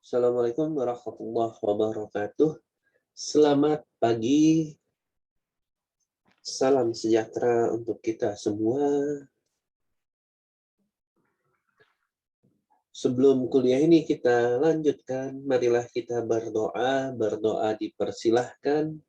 Assalamualaikum warahmatullahi wabarakatuh. Selamat pagi. Salam sejahtera untuk kita semua. Sebelum kuliah ini kita lanjutkan, marilah kita berdoa. Berdoa dipersilahkan.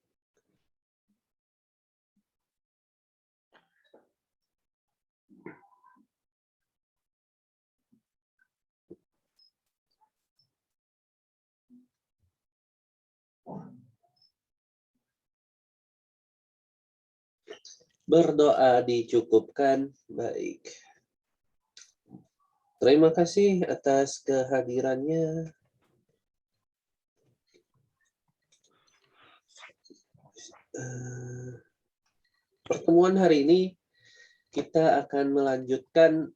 Berdoa dicukupkan. Baik. Terima kasih atas kehadirannya. Pertemuan hari ini kita akan melanjutkan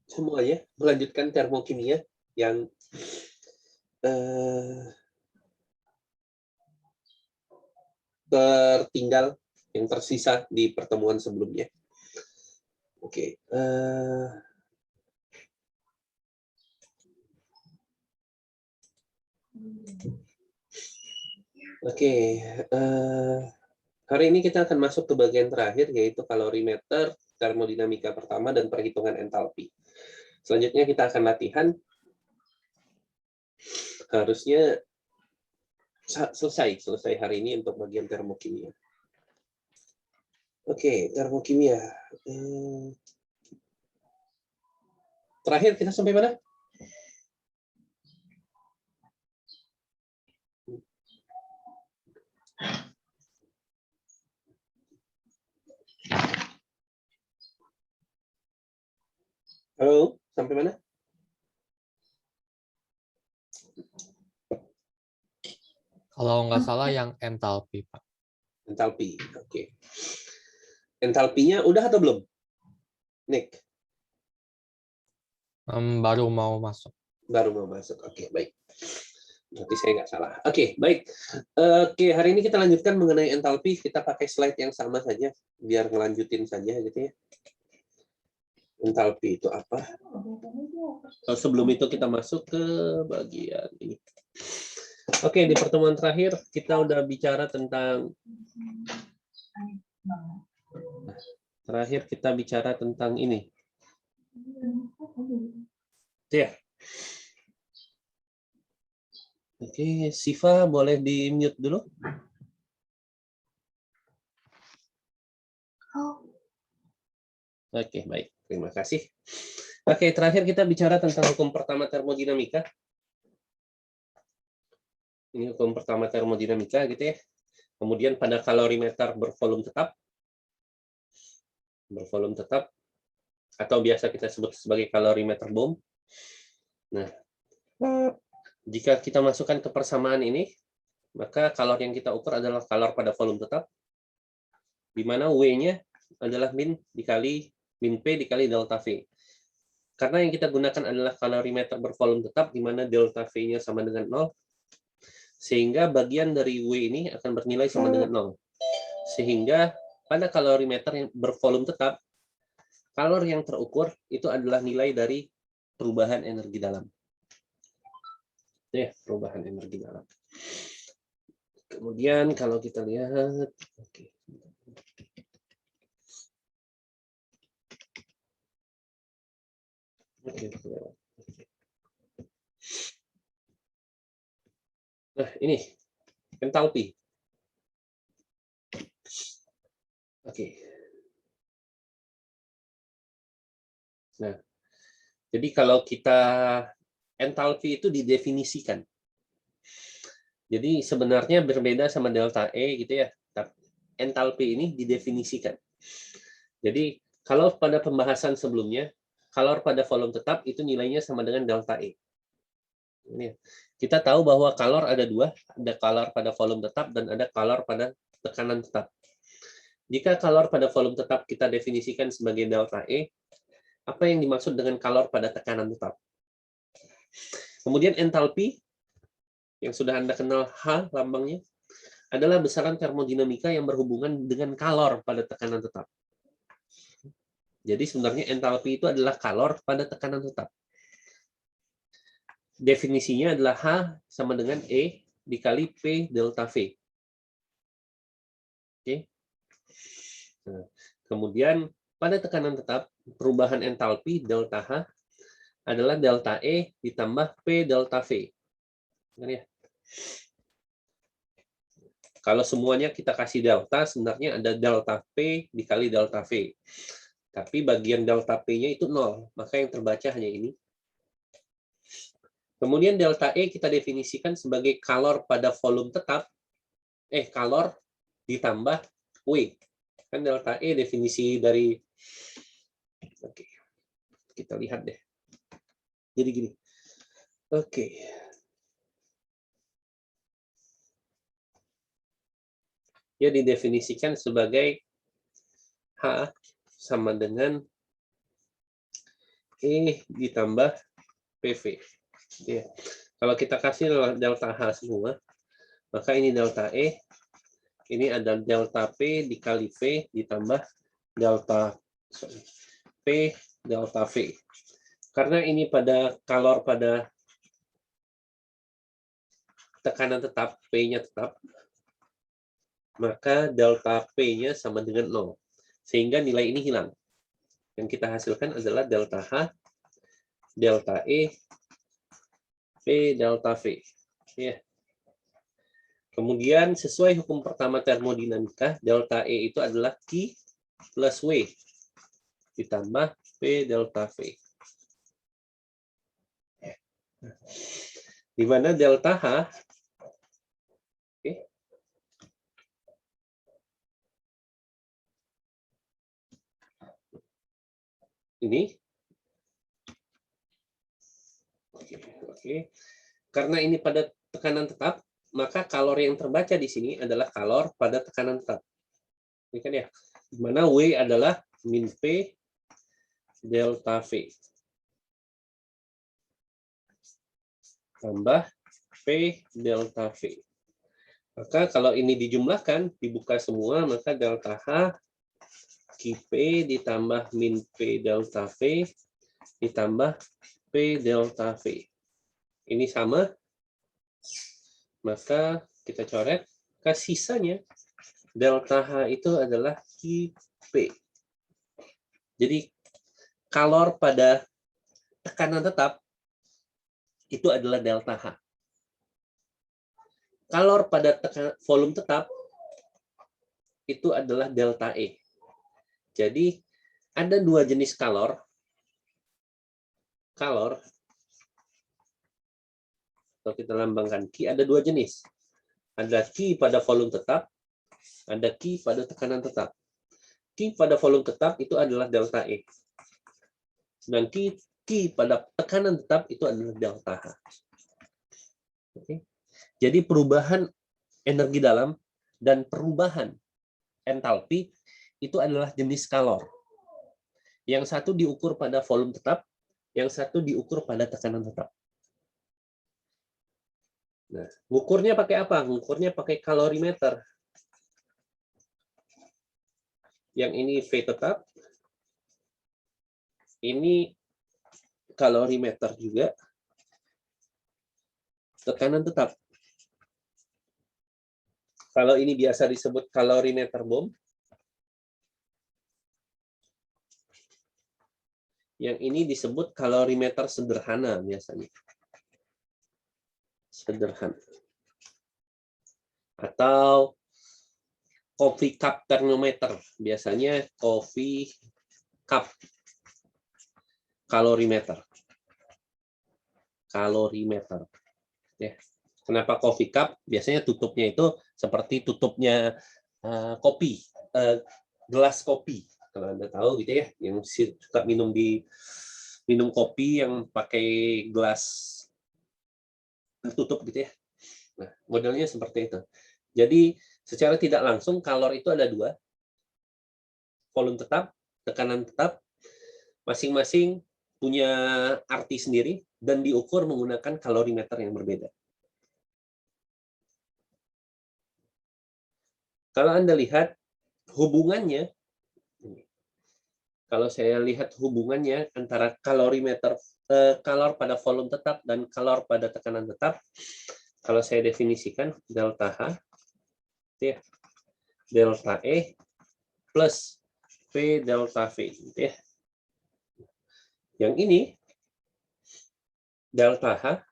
semuanya, melanjutkan termokimia yang tertinggal, yang tersisa di pertemuan sebelumnya. Oke. Hari ini kita akan masuk ke bagian terakhir, yaitu kalorimeter, termodinamika pertama, dan perhitungan entalpi. Selanjutnya kita akan latihan. Harusnya selesai hari ini untuk bagian termokimia. Oke, termokimia. Terakhir kita sampai mana? Halo, sampai mana? Kalau nggak salah yang entalpi, Pak. Entalpi, oke. Entalpinya udah atau belum? Nick? Baru mau masuk. Baru mau masuk, oke, baik. Berarti saya nggak salah. Oke, baik. Oke, hari ini kita lanjutkan mengenai entalpi. Kita pakai slide yang sama saja, biar ngelanjutin saja gitu ya. Entalpi itu apa? Sebelum itu kita masuk ke bagian ini. Oke, di pertemuan terakhir kita udah bicara tentang ini. Ya. Oke, Siva boleh di-mute dulu? Oke, baik. Terima kasih. Oke, terakhir kita bicara tentang hukum pertama termodinamika. Ini hukum pertama termodinamika gitu ya. Kemudian pada kalorimeter bervolume tetap, atau biasa kita sebut sebagai kalorimeter bom. Nah, jika kita masukkan ke persamaan ini, maka kalor yang kita ukur adalah kalor pada volume tetap, di mana W-nya adalah min P dikali delta V. Karena yang kita gunakan adalah kalorimeter bervolume tetap, di mana delta V-nya sama dengan 0, sehingga bagian dari W ini akan bernilai sama dengan 0. Sehingga pada kalorimeter yang bervolume tetap, kalor yang terukur itu adalah nilai dari perubahan energi dalam. Ya, perubahan energi dalam. Kemudian kalau kita lihat, oke. Nah, ini entalpi. Oke. Nah, jadi kalau kita entalpi itu didefinisikan. Jadi sebenarnya berbeda sama delta E gitu ya. Entalpi ini didefinisikan. Jadi kalau pada pembahasan sebelumnya, kalor pada volume tetap itu nilainya sama dengan delta E. Ini. Kita tahu bahwa kalor ada dua, ada kalor pada volume tetap dan ada kalor pada tekanan tetap. Jika kalor pada volume tetap kita definisikan sebagai delta E, apa yang dimaksud dengan kalor pada tekanan tetap? Kemudian entalpi, yang sudah Anda kenal H lambangnya, adalah besaran termodinamika yang berhubungan dengan kalor pada tekanan tetap. Jadi sebenarnya entalpi itu adalah kalor pada tekanan tetap. definisinya adalah H sama dengan E dikali P delta V. Oke. Nah, kemudian pada tekanan tetap, perubahan entalpi delta H adalah delta E ditambah P delta V. Ya. Kalau semuanya kita kasih delta, sebenarnya ada delta P dikali delta V. Tapi bagian delta P-nya itu 0, maka yang terbaca hanya ini. Kemudian delta E kita definisikan sebagai kalor pada volume tetap, kalor ditambah W. Kan delta E definisi dari, oke, kita lihat deh. Jadi gini, oke. Dia didefinisikan sebagai H sama dengan E ditambah PV. Ya. Kalau kita kasih delta H semua, maka ini delta E, ini ada delta P dikali V ditambah delta P delta V. Karena ini pada kalor pada tekanan tetap, P-nya tetap, maka delta P-nya sama dengan 0. Sehingga nilai ini hilang. Yang kita hasilkan adalah delta H, delta E, P delta V. Ya. Kemudian sesuai hukum pertama termodinamika, delta E itu adalah Q plus W ditambah P delta V. Di mana delta H ini, karena ini pada tekanan tetap, maka kalori yang terbaca di sini adalah kalor pada tekanan tetap. Ini kan ya, di mana W adalah min P delta V tambah P delta V. Maka kalau ini dijumlahkan, dibuka semua, maka delta H Qp ditambah min P delta V ditambah P delta V. Ini sama, maka kita coret, ke sisanya delta H itu adalah Qp. Jadi kalor pada tekanan tetap itu adalah delta H. Kalor pada volume tetap itu adalah delta E. Jadi ada dua jenis kalor. Kalau kita lambangkan Q, ada dua jenis. Ada Q pada volume tetap, ada Q pada tekanan tetap. Q pada volume tetap itu adalah delta E. Dan Q pada tekanan tetap itu adalah delta H. Oke. Jadi perubahan energi dalam dan perubahan entalpi itu adalah jenis kalor. Yang satu diukur pada volume tetap, yang satu diukur pada tekanan tetap. Nah, ngukurnya pakai apa? Ngukurnya pakai kalorimeter. Yang ini V tetap, ini kalorimeter juga, tekanan tetap. Kalau ini biasa disebut kalorimeter bom, yang ini disebut kalorimeter sederhana biasanya. Sederhana. Atau coffee cup thermometer, biasanya coffee cup kalorimeter. Kalorimeter. Ya. Kenapa coffee cup? Biasanya tutupnya itu seperti tutupnya kopi, gelas kopi. Kalau Anda tahu gitu ya, yang suka minum kopi yang pakai gelas tertutup gitu ya. Nah, modelnya seperti itu. Jadi secara tidak langsung kalor itu ada dua. Volume tetap, tekanan tetap, masing-masing punya arti sendiri dan diukur menggunakan kalorimeter yang berbeda. Kalau Anda lihat hubungannya, Kalau saya lihat hubungannya antara kalor pada volume tetap dan kalor pada tekanan tetap, kalau saya definisikan delta H, ya, delta E plus P delta V, gitu ya. Yang ini delta H,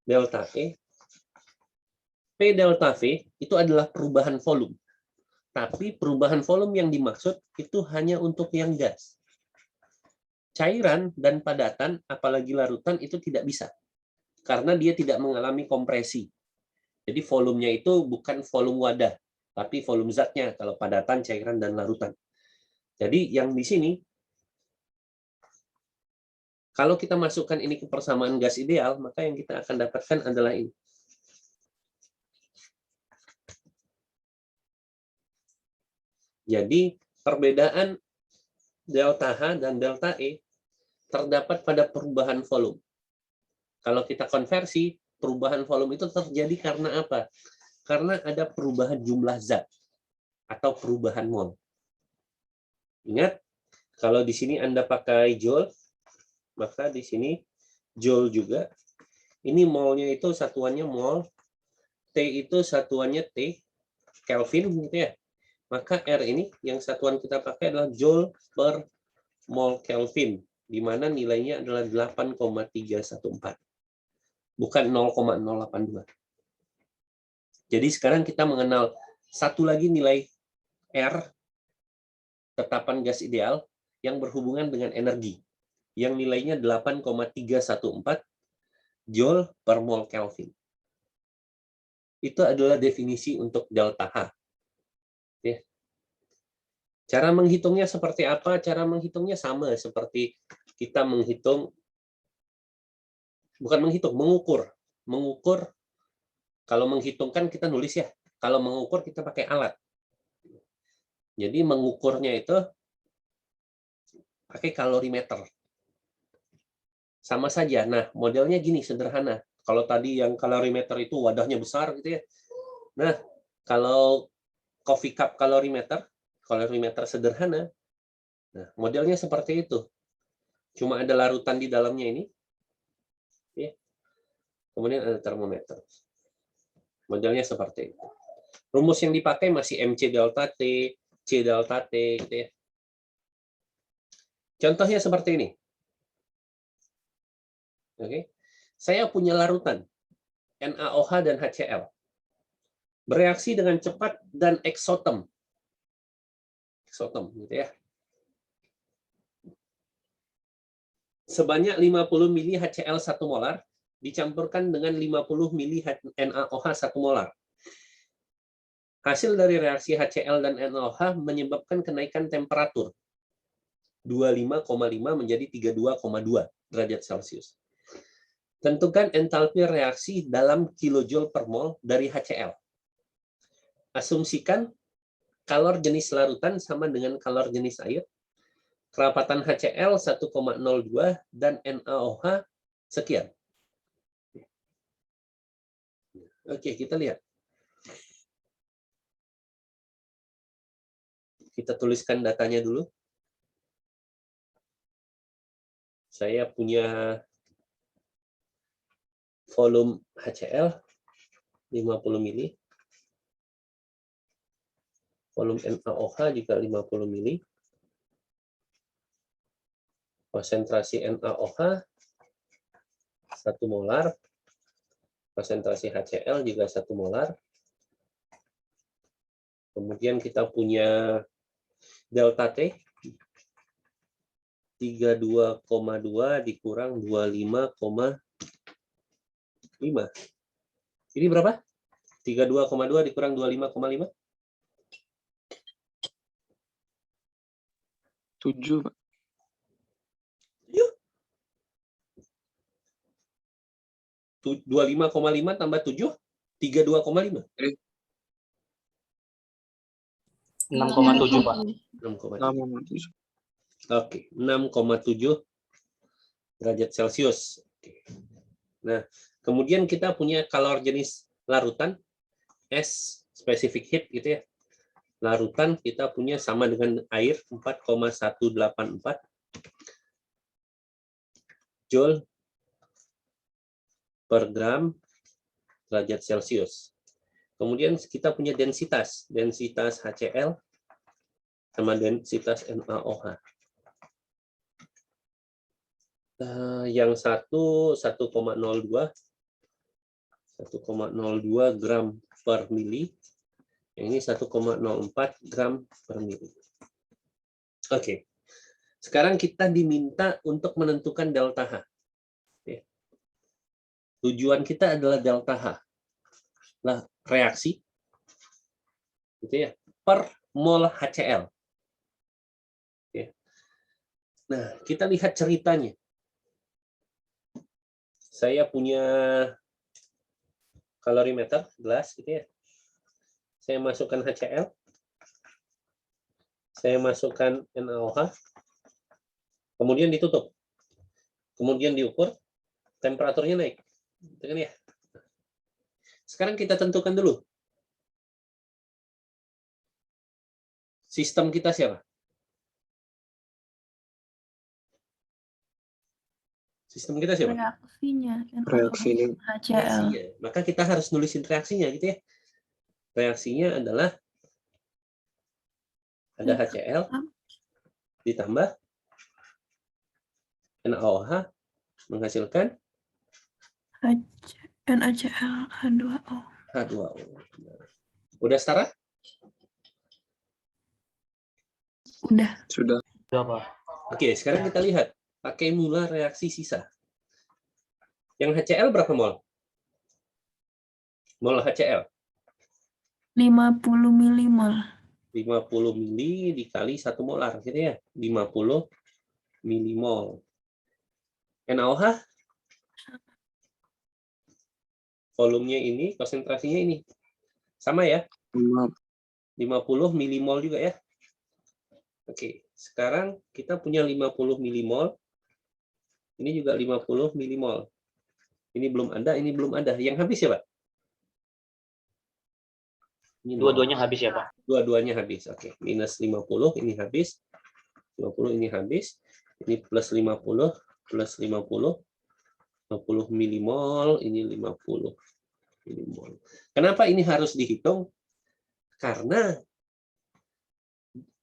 delta E, P delta V itu adalah perubahan volume. Tapi perubahan volume yang dimaksud itu hanya untuk yang gas. Cairan dan padatan, apalagi larutan, itu tidak bisa. Karena dia tidak mengalami kompresi. Jadi volumenya itu bukan volume wadah, tapi volume zatnya kalau padatan, cairan, dan larutan. Jadi yang di sini, kalau kita masukkan ini ke persamaan gas ideal, maka yang kita akan dapatkan adalah ini. Jadi perbedaan delta H dan delta E terdapat pada perubahan volume. Kalau kita konversi, perubahan volume itu terjadi karena apa? Karena ada perubahan jumlah zat atau perubahan mol. Ingat, kalau di sini Anda pakai joule, maka di sini joule juga. Ini molnya itu satuannya mol, T itu satuannya T, Kelvin gitu ya. Maka R ini yang satuan kita pakai adalah joule per mol Kelvin, di mana nilainya adalah 8,314. Bukan 0,082. Jadi sekarang kita mengenal satu lagi nilai R, tetapan gas ideal, yang berhubungan dengan energi, yang nilainya 8,314 Joule per mol Kelvin. Itu adalah definisi untuk delta H. Ya. Cara menghitungnya seperti apa? Cara menghitungnya sama seperti kita menghitung, bukan menghitung, mengukur. Mengukur, kalau menghitungkan kita nulis ya. Kalau mengukur kita pakai alat. Jadi mengukurnya itu pakai kalorimeter. Sama saja. Nah, modelnya gini, sederhana. Kalau tadi yang kalorimeter itu wadahnya besar gitu ya. Nah, kalau coffee cup kalorimeter sederhana. Nah, modelnya seperti itu. Cuma ada larutan di dalamnya ini. Ya. Kemudian ada termometer. Modelnya seperti itu. Rumus yang dipakai masih MC delta T, C delta T gitu ya. Contohnya seperti ini. Oke. Saya punya larutan NaOH dan HCl. Bereaksi dengan cepat dan eksotem. Eksotem gitu ya. Sebanyak 50 mili HCl 1 molar dicampurkan dengan 50 mili NaOH 1 molar. Hasil dari reaksi HCl dan NaOH menyebabkan kenaikan temperatur 25,5 menjadi 32,2 derajat Celcius. Tentukan entalpi reaksi dalam kilojoule per mol dari HCl. Asumsikan kalor jenis larutan sama dengan kalor jenis air. Kerapatan HCl 1,02 dan NaOH sekian. Oke, kita lihat. Kita tuliskan datanya dulu. Saya punya volume HCl 50 mili. Volume NaOH juga 50 mili. Konsentrasi NaOH 1 molar. Konsentrasi HCl juga 1 molar. Kemudian kita punya delta T 32,2 dikurang 25,5. Ini berapa? 32,2 dikurang 25,5? 7, Pak. 25,5 tambah 7, 32,5. 6,7, Pak. 6,7. Oke, 6,7 derajat Celcius. Oke. Nah, kemudian kita punya kalor jenis larutan, S specific heat gitu ya. larutan kita punya sama dengan air 4,184 Joule per gram derajat Celcius. Kemudian kita punya densitas HCl sama densitas NaOH. Yang satu 1,02 gram per mili, yang ini 1,04 gram per mili. Oke. Sekarang kita diminta untuk menentukan delta H. Oke. Tujuan kita adalah delta H. Nah, reaksi gitu ya, per mol HCl. Oke. Nah, kita lihat ceritanya. Saya punya kalorimeter gelas gitu ya. Saya masukkan HCl. Saya masukkan NaOH. Kemudian ditutup. Kemudian diukur, temperaturnya naik. Gitu kan ya? Sekarang kita tentukan dulu. Sistem kita siapa? Sistem kita siapa? Reaksinya. Reaksinya. HCl. Reaksinya. Maka kita harus nulisin reaksinya gitu ya. Reaksinya adalah ada HCl ditambah NaOH menghasilkan NaCl H2O. H2O. Udah setara? Udah. Sudah. Sudah, Pak. Oke, sekarang kita lihat. Pakai mula reaksi sisa. Yang HCl berapa mol? Mol HCl? 50 milimol. 50 mili dikali 1 molar. Gitu ya? 50 milimol. NaOH? Volumenya ini, konsentrasinya ini. Sama ya? 50 milimol juga ya? Oke, sekarang kita punya 50 milimol. Ini juga 50 milimol. Ini belum ada, ini belum ada. Yang habis ya, Pak? Dua-duanya habis ya, Pak? Dua-duanya habis. Oke, minus 50, ini habis. 50 ini habis. Ini plus 50, plus 50. 50 milimol, ini 50 milimol. Kenapa ini harus dihitung? Karena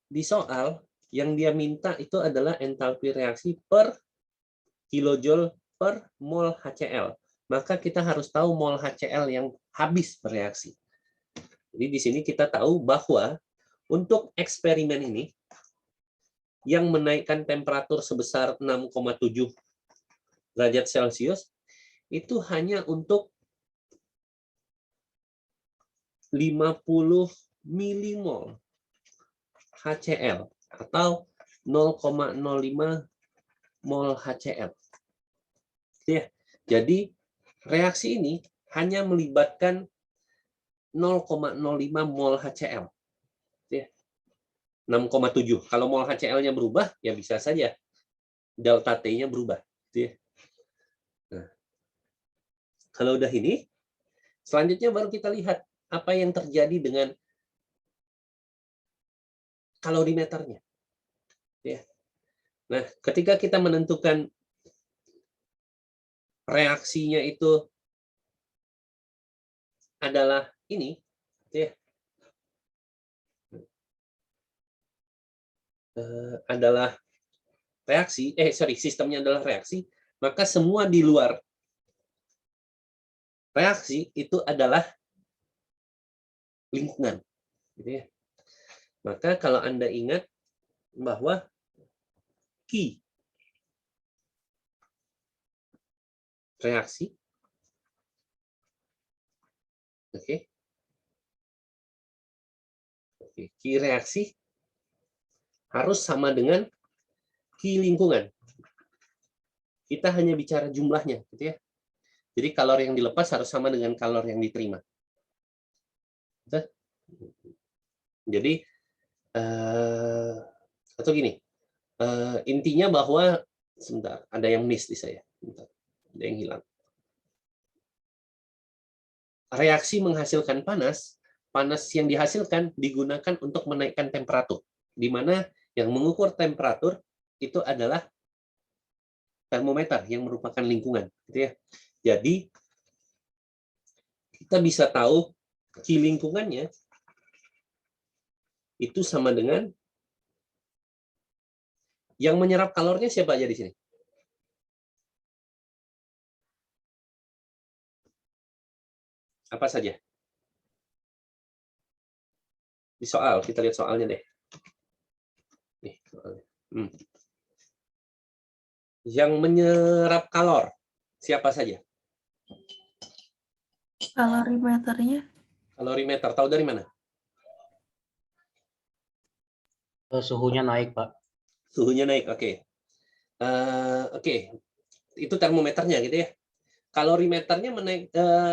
di soal yang dia minta itu adalah entalpi reaksi per kilojoule per mol HCl. Maka kita harus tahu mol HCl yang habis bereaksi. Jadi di sini kita tahu bahwa untuk eksperimen ini yang menaikkan temperatur sebesar 6,7 derajat Celcius itu hanya untuk 50 milimol HCl atau 0,05 mol HCl. Ya, jadi reaksi ini hanya melibatkan 0,05 mol HCl. Ya. 6,7. Kalau mol HCl-nya berubah, ya bisa saja delta T-nya berubah. Ya. Nah, kalau udah ini, selanjutnya baru kita lihat apa yang terjadi dengan kalorimeternya. Ya. Nah, ketika kita menentukan reaksinya itu adalah ini, ya, adalah reaksi, sistemnya adalah reaksi, maka semua di luar reaksi itu adalah lingkungan. Gitu ya. Maka kalau Anda ingat bahwa Q reaksi, Q reaksi harus sama dengan Q lingkungan. Kita hanya bicara jumlahnya, gitu ya. Jadi kalori yang dilepas harus sama dengan kalori yang diterima. Jadi atau gini, intinya bahwa sebentar, ada yang miss di saya, sebentar, ada yang hilang. Reaksi menghasilkan panas panas yang dihasilkan digunakan untuk menaikkan temperatur, di mana yang mengukur temperatur itu adalah termometer yang merupakan lingkungan, gitu ya. Jadi kita bisa tahu Q lingkungannya itu sama dengan yang menyerap kalornya siapa aja di sini? Apa saja? Di soal, kita lihat soalnya deh. Nih, soalnya. Yang menyerap kalor siapa saja? Kalorimeternya Kalorimeter, tahu dari mana? Suhunya naik, Pak. Suhunya naik, oke. Oke, itu termometernya gitu ya. Kalorimeternya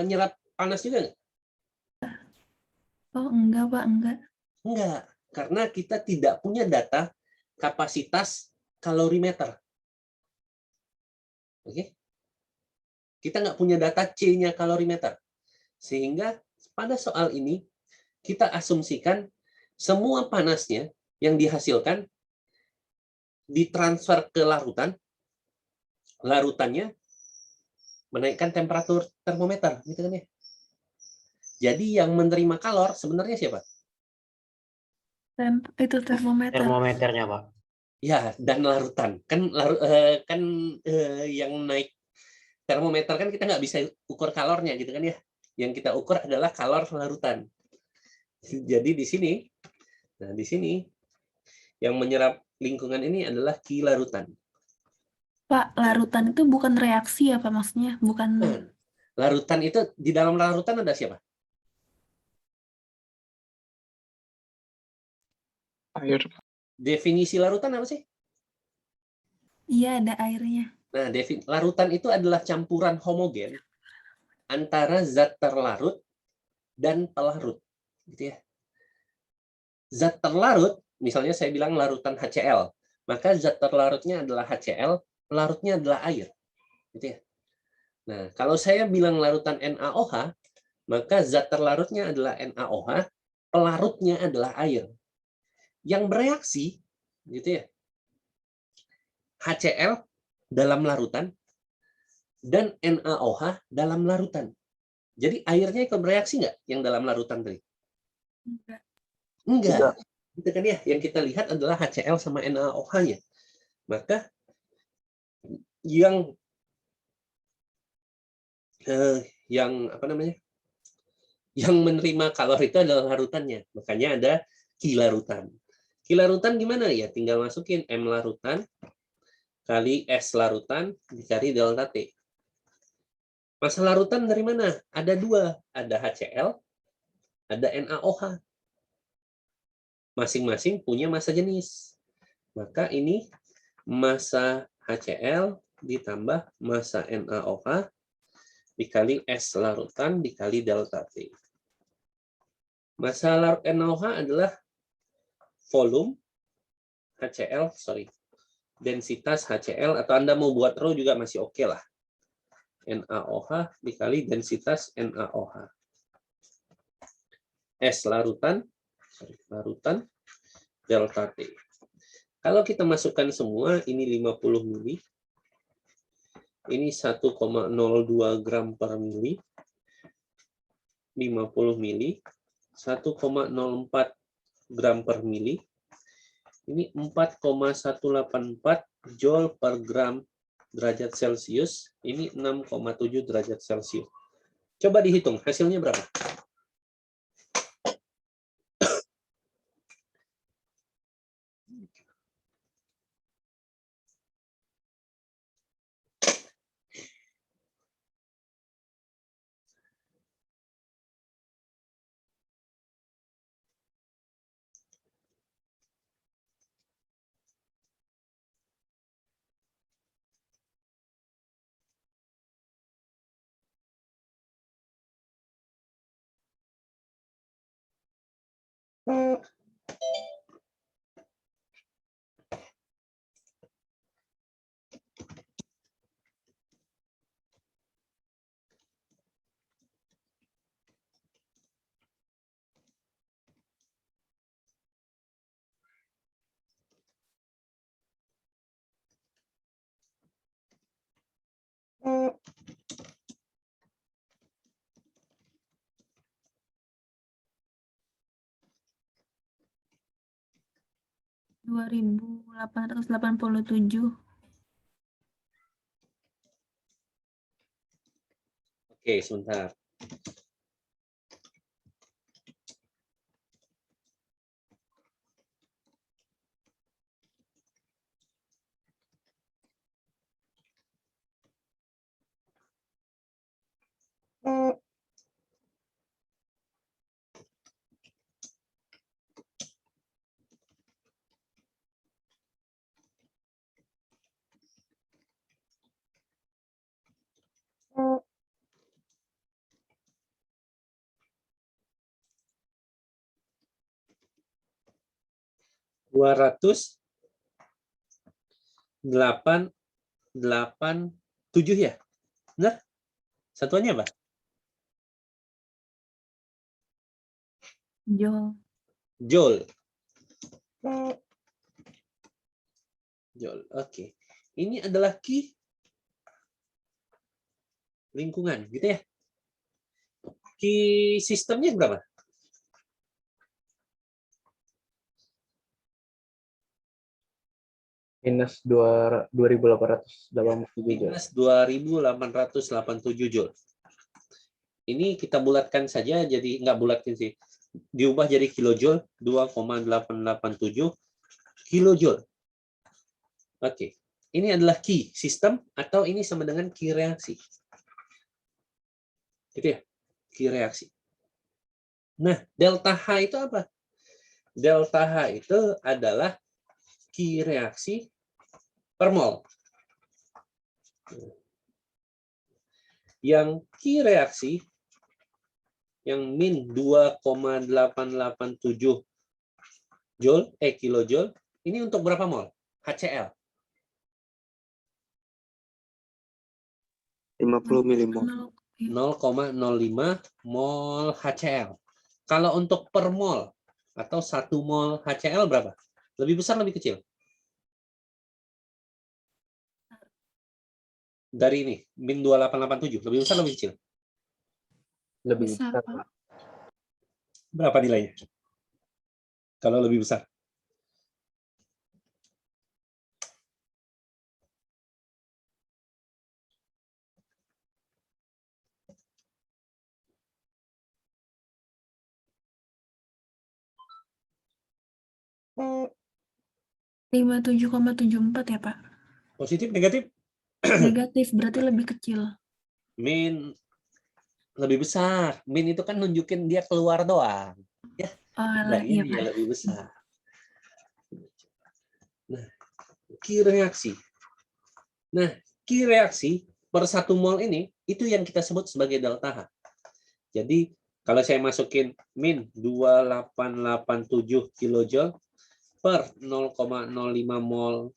nyerap panas juga nggak? oh enggak Pak, enggak. Enggak, karena kita tidak punya data kapasitas kalorimeter. Oke? Kita nggak punya data C-nya kalorimeter. Sehingga pada soal ini kita asumsikan semua panasnya yang dihasilkan ditransfer ke larutan, larutannya menaikkan temperatur termometer, gitu kan ya. Jadi yang menerima kalor sebenarnya siapa? Itu termometer. Termometernya, Pak. Ya, dan larutan. Yang naik termometer kan kita nggak bisa ukur kalornya, gitu kan ya. Yang kita ukur adalah kalor larutan. Jadi di sini, nah di sini yang menyerap lingkungan ini adalah Q larutan. Pak, larutan itu bukan reaksi ya Pak, maksudnya? Bukan. Nah, larutan itu, di dalam larutan ada siapa? Air. Definisi larutan apa sih? Iya, ada airnya. Nah, larutan itu adalah campuran homogen antara zat terlarut dan pelarut, gitu ya. Zat terlarut, misalnya saya bilang larutan HCl, maka zat terlarutnya adalah HCl, pelarutnya adalah air, gitu ya. Nah, kalau saya bilang larutan NaOH, maka zat terlarutnya adalah NaOH, pelarutnya adalah air. Yang bereaksi, gitu ya, HCl dalam larutan dan NaOH dalam larutan. Jadi airnya ikut bereaksi nggak yang dalam larutan tadi? Enggak. Enggak. Gitu kan ya, yang kita lihat adalah HCl sama NaOH-nya. Maka yang apa namanya? Yang menerima kalor itu adalah larutannya. Makanya ada Q larutan. Q larutan gimana ya? Tinggal masukin M larutan kali S larutan dikali delta T. Massa larutan dari mana? Ada dua. Ada HCl, ada NaOH. Masing-masing punya massa jenis. Maka ini massa HCl ditambah massa NaOH dikali S larutan dikali delta T. Massa larut NaOH adalah volume HCl, densitas HCl, atau Anda mau buat rho juga masih oke lah. NaOH dikali densitas NaOH. S larutan delta T. Kalau kita masukkan semua, ini 50 mili, ini 1,02 gram per mili, 50 mili, 1,04 gram per mili, ini 4,184 joule per gram derajat Celcius, ini 6,7 derajat Celcius. Coba dihitung, hasilnya berapa? 2.887. Oke, sebentar. Dua ratus delapan tujuh ya? Benar? Satuannya apa? Joule. Joule. Joule. Oke. Ini adalah key lingkungan, gitu ya. Key sistemnya berapa? Minus 2.887 Joule. Minus 2.887 Joule. Ini kita bulatkan saja, jadi nggak bulatkan sih. Diubah jadi kilojoule, 2,887 kilojoule. Oke. Ini adalah key sistem atau ini sama dengan key reaksi. Gitu ya, key reaksi. Nah, delta H itu apa? Delta H itu adalah key reaksi per mol. Yang key reaksi yang min 2,887 joule, kilojoule, ini untuk berapa mol? HCl. 50 milimol. 0,05 mol HCl. Kalau untuk per mol atau 1 mol HCl berapa? Lebih besar, lebih kecil? Dari ini, min 2887, lebih besar, lebih kecil? Lebih Besar, besar, Pak. Pak. Berapa nilainya? Kalau lebih besar? Hmm. 57,74 ya, Pak? Positif, negatif? Negatif, berarti lebih kecil. Min lebih besar. Min itu kan nunjukin dia keluar doang. Ya, Oh, nah alah, iya, ini Pak. yang lebih besar. Nah, key reaksi. Nah, key reaksi per 1 mol ini, itu yang kita sebut sebagai delta H. Jadi, kalau saya masukin min 2887 kilojoule per 0,05 mol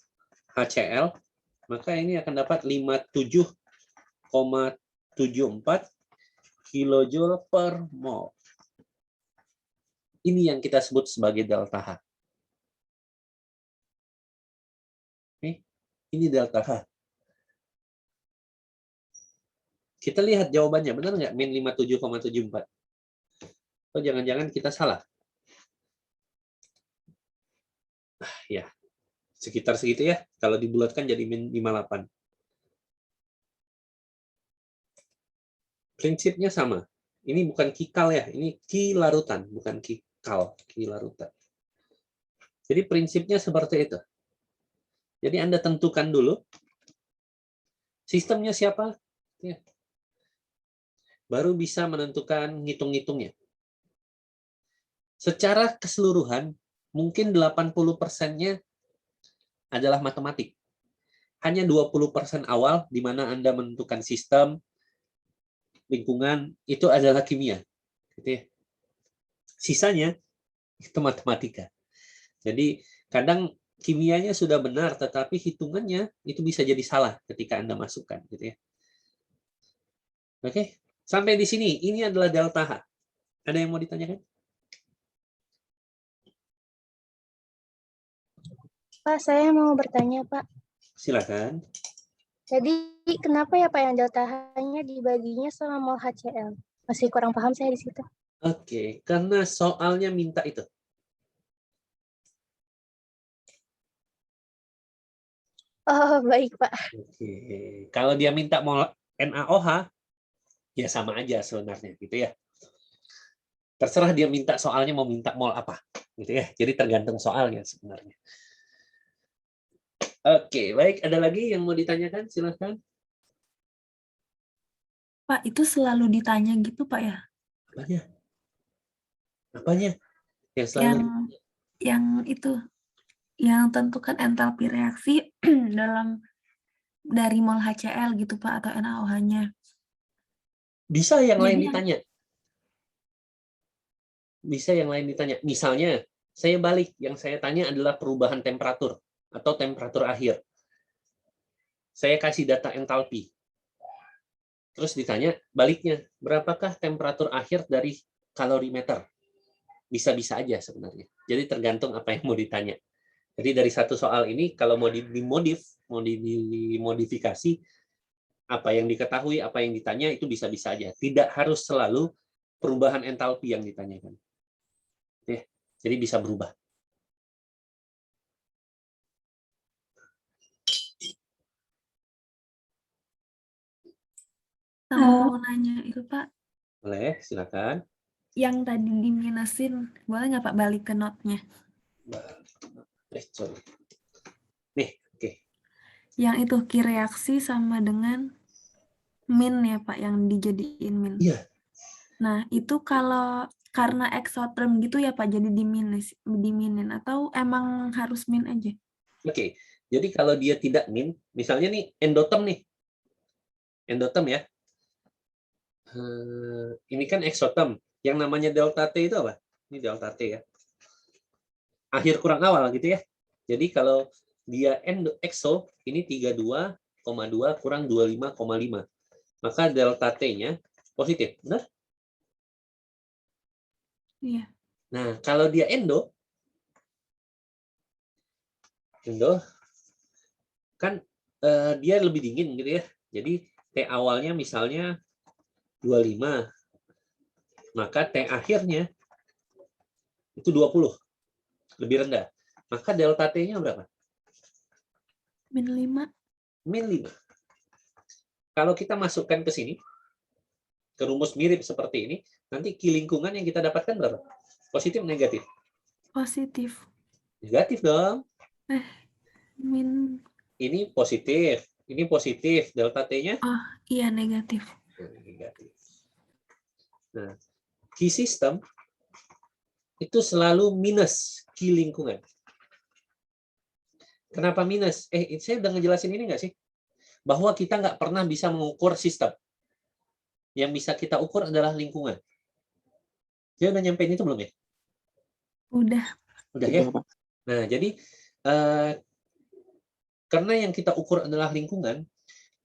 HCl, maka ini akan dapat 57,74 kilojoule per mol. Ini yang kita sebut sebagai delta H. Oke, ini delta H. Kita lihat jawabannya, benar nggak? Min 57,74. Oh, jangan-jangan kita salah. Ya, sekitar segitu ya. Kalau dibulatkan jadi min 58. Prinsipnya sama. Ini bukan kikal ya, ini ki larutan, bukan kikal, ki larutan. Jadi prinsipnya seperti itu. Jadi Anda tentukan dulu sistemnya siapa, ya. Baru bisa menentukan ngitung-ngitungnya. Secara keseluruhan, mungkin 80%-nya adalah matematik. Hanya 20% awal di mana Anda menentukan sistem, lingkungan, itu adalah kimia. Gitu ya. Sisanya itu matematika. Jadi kadang kimianya sudah benar, tetapi hitungannya itu bisa jadi salah ketika Anda masukkan. Gitu ya. Oke, sampai di sini. Ini adalah delta H. Ada yang mau ditanyakan? Pak, saya mau bertanya, Pak. Silakan. Jadi, kenapa ya Pak yang delta H-nya dibaginya sama mol HCl? Masih kurang paham saya di situ. Oke, karena soalnya minta itu. Oh, baik, Pak. Oke. Kalau dia minta mol NaOH, ya sama aja sebenarnya gitu ya. Terserah dia minta soalnya mau minta mol apa gitu ya. Jadi tergantung soalnya sebenarnya. Oke, baik. Ada lagi yang mau ditanyakan? Silahkan. Pak, itu selalu ditanya gitu, Pak ya? Apanya? Apanya? Yang selalu Yang itu, yang tentukan entalpi reaksi dari mol HCl gitu, Pak, atau NaOH-nya. bisa yang lain Jadi ditanya. Bisa yang lain ditanya. Misalnya, saya balik. Yang saya tanya adalah perubahan temperatur atau temperatur akhir. Saya kasih data entalpi. Terus ditanya baliknya, berapakah temperatur akhir dari kalorimeter? Bisa-bisa aja sebenarnya. Jadi tergantung apa yang mau ditanya. Jadi dari satu soal ini, kalau mau dimodifikasi, apa yang diketahui, apa yang ditanya, itu bisa-bisa aja. Tidak harus selalu perubahan entalpi yang ditanyakan. Oke, jadi bisa berubah. sama mau nanya itu, Pak, Boleh, silakan. yang tadi diminusin, boleh nggak Pak balik ke note-nya? Sorry. Nih, oke. Yang itu Q reaksi sama dengan min ya Pak, yang dijadiin min. Iya. Nah, itu kalau karena exotherm gitu ya Pak, jadi diminin atau emang harus min aja? Oke. Jadi kalau dia tidak min, misalnya nih endoterm nih. Endoterm ya. Ini kan exotherm. Yang namanya delta T itu apa? Ini delta T ya. Akhir kurang awal gitu ya. Jadi kalau dia exo, ini 32,2 kurang 25,5. Maka delta T-nya positif. Benar? Iya. Nah, kalau dia endo kan dia lebih dingin gitu ya. Jadi T awalnya misalnya 25. Maka T akhirnya itu 20. Lebih rendah. Maka delta T-nya berapa? Min 5. Min 5. Kalau kita masukkan ke sini, ke rumus mirip seperti ini, nanti Q lingkungan yang kita dapatkan berapa? Positif negatif? Positif. Negatif dong. Min. Ini positif. Ini positif. Delta T-nya? Oh, iya negatif. Negatif. Nah, Q system itu selalu minus Q lingkungan. Kenapa minus? Saya udah ngejelasin ini nggak sih? Bahwa kita nggak pernah bisa mengukur sistem. Yang bisa kita ukur adalah lingkungan. Dia udah nyampein itu belum ya? Udah. Udah ya? Nah, jadi karena yang kita ukur adalah lingkungan,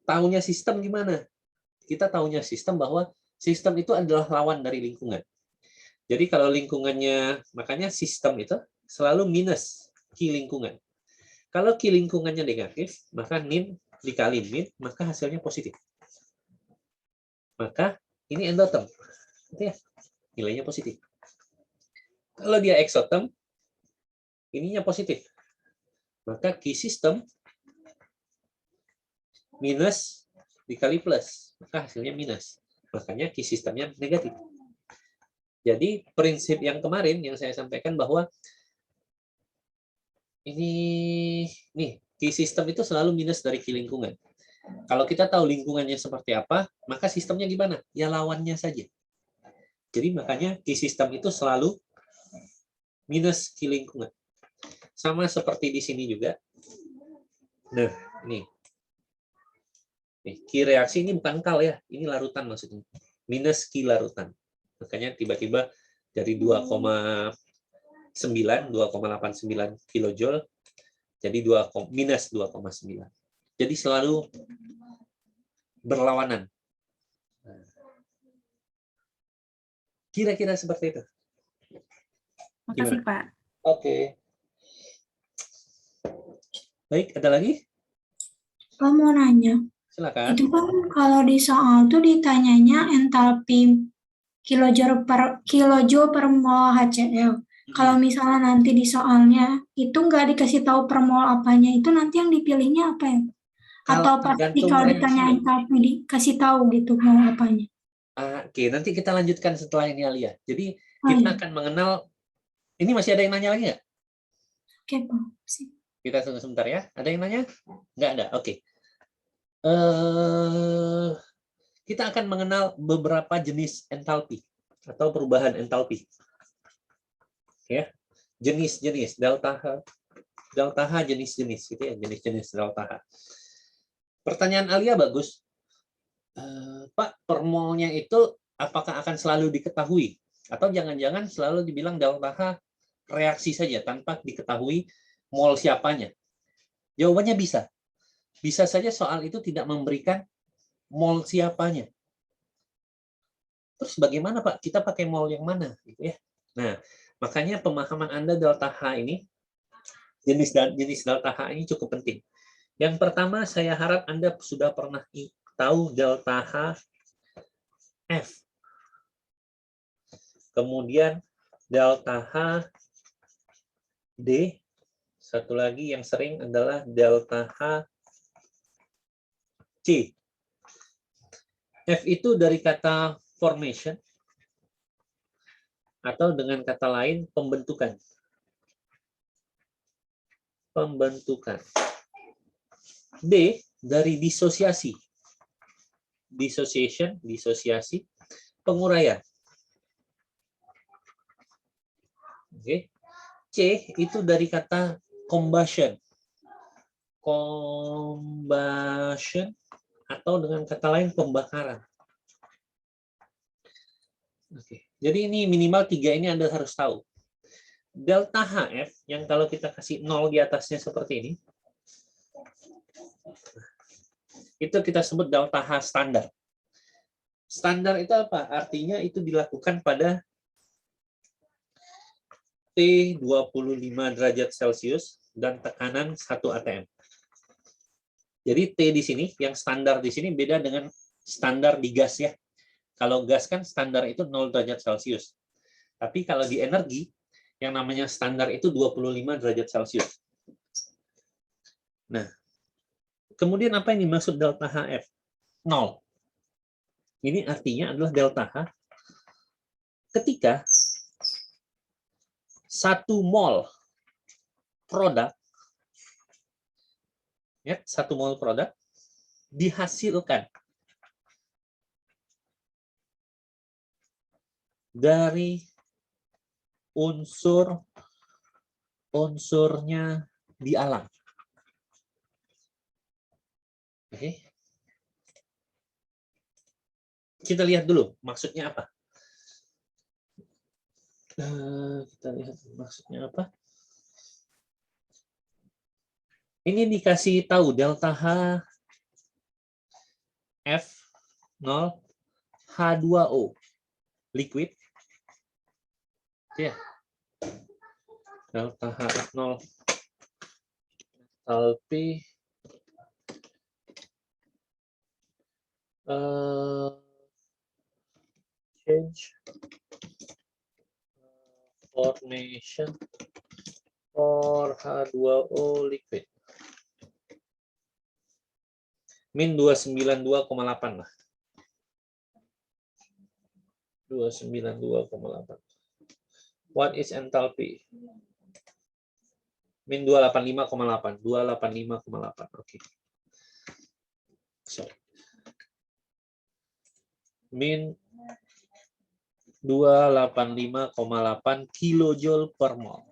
taunya sistem gimana? Kita taunya sistem bahwa sistem itu adalah lawan dari lingkungan. Jadi kalau lingkungannya, makanya sistem itu selalu minus Q lingkungan. Kalau Q lingkungannya negatif, maka min dikali min, maka hasilnya positif. Maka ini endotherm. Gitu ya? Nilainya positif. Kalau dia exotherm, ininya positif. Maka Q system minus dikali plus, maka hasilnya minus. Makanya Q sistemnya negatif. Jadi prinsip yang kemarin yang saya sampaikan bahwa ini nih Q sistem itu selalu minus dari Q lingkungan. Kalau kita tahu lingkungannya seperti apa, maka sistemnya gimana? Ya lawannya saja. Jadi makanya Q sistem itu selalu minus Q lingkungan. Sama seperti di sini juga. Nah, ini. Nih, Q reaksi ini bukan kal ya, ini larutan maksudnya. Minus Q larutan. Makanya tiba-tiba dari 2,89 kilojoule jadi minus 2,9. Jadi selalu berlawanan. Kira-kira seperti itu. Makasih Gimana? Pak. Oke. Baik, ada lagi? Pak mau nanya, Silakan. itu kan kalau di soal tuh ditanyanya entalpi kilojoule per mol HCl. Kalau misalnya nanti di soalnya itu nggak dikasih tahu per mol apanya, itu nanti yang dipilihnya apa ya? Atau pasti Tergantung kalau reaksinya. ditanyain tapi dikasih tahu gitu mau apanya? Oke, nanti kita lanjutkan setelah ini Alia. Jadi Oh kita iya, akan mengenal, ini masih ada yang nanya lagi nggak? oke Pak. Sip. Kita tunggu sebentar ya. Ada yang nanya? Nggak ada, oke. Eh, kita akan mengenal beberapa jenis entalpi atau perubahan entalpi. Ya, jenis-jenis delta H jenis-jenis gitu ya, jenis-jenis delta H. Pertanyaan Alia bagus. Pak, per molnya itu apakah akan selalu diketahui? Atau jangan-jangan selalu dibilang delta H reaksi saja tanpa diketahui mol siapanya? Jawabannya bisa. Bisa saja soal itu tidak memberikan mol siapanya. Terus bagaimana Pak? Kita pakai mol yang mana? Gitu ya. Nah, makanya pemahaman Anda delta H ini, jenis delta H ini cukup penting. Yang pertama, saya harap Anda sudah pernah tahu delta H F. Kemudian delta H D. Satu lagi yang sering adalah delta H C. F itu dari kata formation, atau dengan kata lain pembentukan. Pembentukan. D dari disosiasi. Dissociation, disosiasi, penguraian. Oke. C itu dari kata combustion. Combustion atau dengan kata lain pembakaran. Oke. Jadi ini minimal 3 ini Anda harus tahu. Delta HF yang kalau kita kasih 0 di atasnya seperti ini, itu kita sebut delta H standar. Standar itu apa? Artinya itu dilakukan pada T 25 derajat Celcius dan tekanan 1 atm. Jadi T di sini, yang standar di sini beda dengan standar di gas ya. Kalau gas kan standar itu 0 derajat Celcius. Tapi kalau di energi, yang namanya standar itu 25 derajat Celcius. Nah, kemudian apa yang dimaksud delta HF? 0. Ini artinya adalah delta H ketika 1 mol produk, ya, 1 mol produk dihasilkan dari unsurnya di alam. Oke. Kita lihat dulu maksudnya apa. Kita lihat maksudnya apa. Ini dikasih tahu delta H F0 H2O liquid. Ya. Delta H0 entalpi change formation for H2O liquid. Min 292,8 lah. 292,8. What is enthalpy? Min 285,8. 285,8. Oke. Sorry. Min 285,8 kilojoule per mol.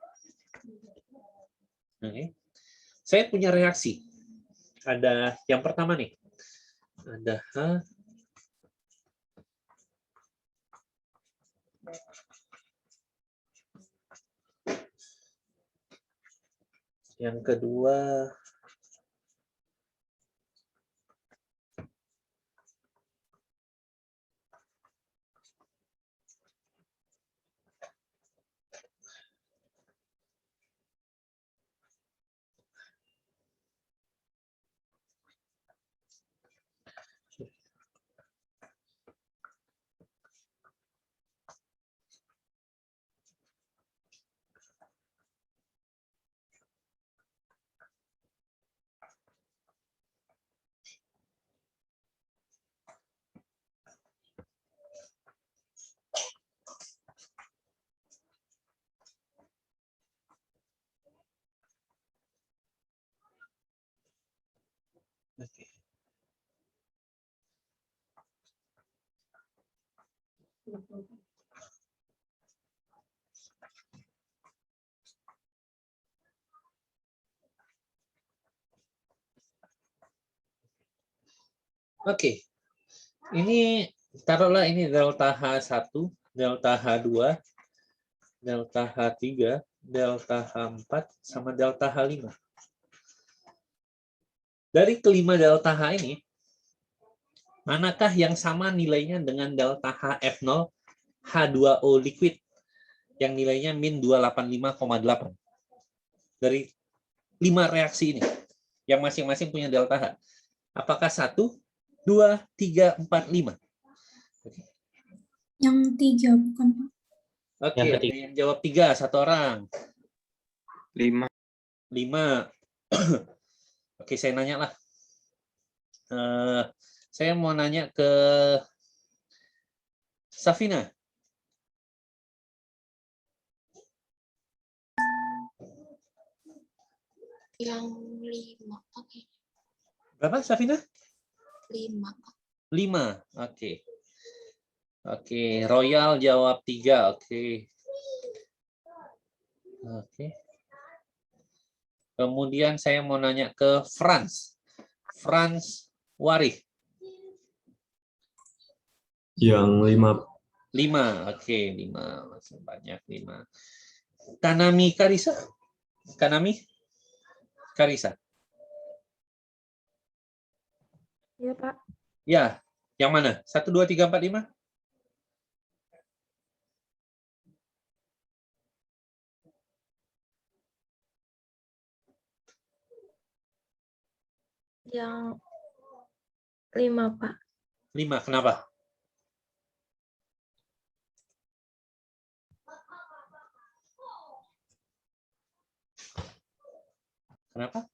Oke. Saya punya reaksi. Ada yang pertama nih. Ada H. Yang kedua Oke. Ini taruhlah ini delta H1, delta H2, delta H3, delta H4, sama delta H5. Dari kelima delta H ini, manakah yang sama nilainya dengan delta HF0 H2O liquid yang nilainya min 285,8? Dari 5 reaksi ini, yang masing-masing punya delta H. Apakah 1, 2, 3, 4, 5? Yang 3 bukan Pak? Oke, Yang ada ketiga. yang jawab 3, 1 orang. 5. 5. Oke, saya nanya lah. Saya mau nanya ke Safina. Yang 5, oke. Berapa, Safina? 5. 5, oke. Oke, Royal jawab 3, oke. Oke. Kemudian saya mau nanya ke Franz. Franz Warih. Yang 5. 5, oke, 5. Masih banyak 5. Kanami Karisa. Kanami Karisa. Iya, Pak. Ya, yang mana? 1, 2, 3, 4, 5? Yang 5, Pak. 5, kenapa? Kenapa?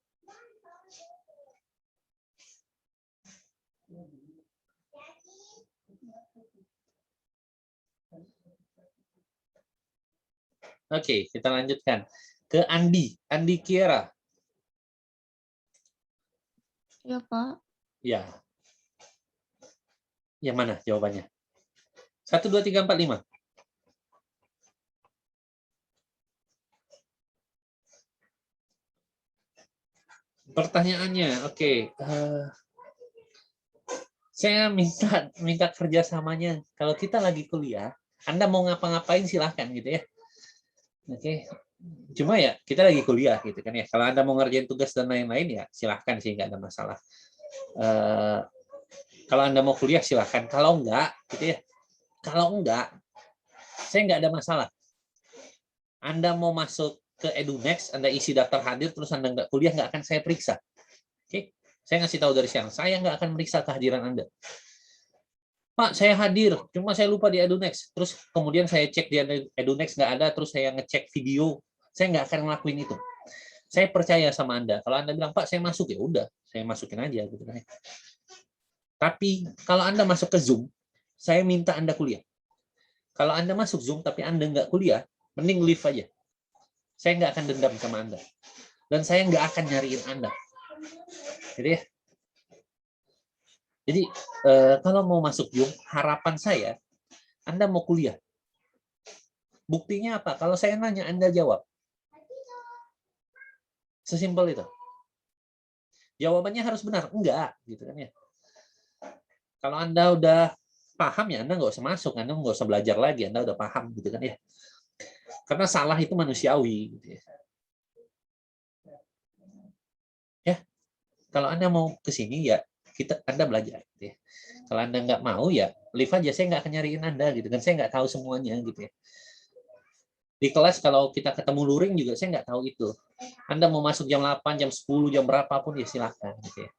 Oke, kita lanjutkan ke Andi. Andi Kiera. Iya, Pak. Ya. Yang mana jawabannya? 1, 2, 3, 4, 5. Pertanyaannya, oke. Saya minta kerjasamanya. Kalau kita lagi kuliah, Anda mau ngapa-ngapain silahkan gitu ya. Oke. Cuma ya kita lagi kuliah gitu kan ya. Kalau Anda mau ngerjain tugas dan lain-lain ya silahkan sih, nggak ada masalah. Kalau Anda mau kuliah silahkan. Kalau enggak gitu ya. Kalau enggak, saya nggak ada masalah. Anda mau masuk ke EduNext, Anda isi daftar hadir, terus Anda nggak kuliah, nggak akan saya periksa. Oke? Saya ngasih tahu dari sekarang, saya nggak akan meriksa kehadiran Anda. Pak, saya hadir, cuma saya lupa di EduNext. Terus kemudian saya cek di EduNext nggak ada, terus saya ngecek video. Saya nggak akan ngelakuin itu. Saya percaya sama Anda. Kalau Anda bilang, Pak, saya masuk, ya udah, saya masukin aja. Gitu. Tapi kalau Anda masuk ke Zoom, saya minta Anda kuliah. Kalau Anda masuk Zoom, tapi Anda nggak kuliah, mending leave aja. Saya nggak akan dendam sama Anda. Dan saya nggak akan nyariin Anda. Jadi ya. Jadi kalau mau masuk Zoom, harapan saya Anda mau kuliah. Buktinya apa? Kalau saya nanya, Anda jawab. Sesimpel itu. Jawabannya harus benar. Enggak, gitu kan ya. Kalau Anda udah paham ya, Anda nggak usah masuk, Anda nggak usah belajar lagi, Anda udah paham, gitu kan ya. Karena salah itu manusiawi. Gitu ya. Ya, kalau Anda mau ke sini ya Anda belajar. Gitu ya. Kalau Anda nggak mau ya leave aja, saya nggak akan nyariin Anda gitu kan, saya nggak tahu semuanya gitu ya. Di kelas kalau kita ketemu luring juga saya nggak tahu itu. Anda mau masuk jam 8, jam 10, jam berapapun ya silakan gitu ya.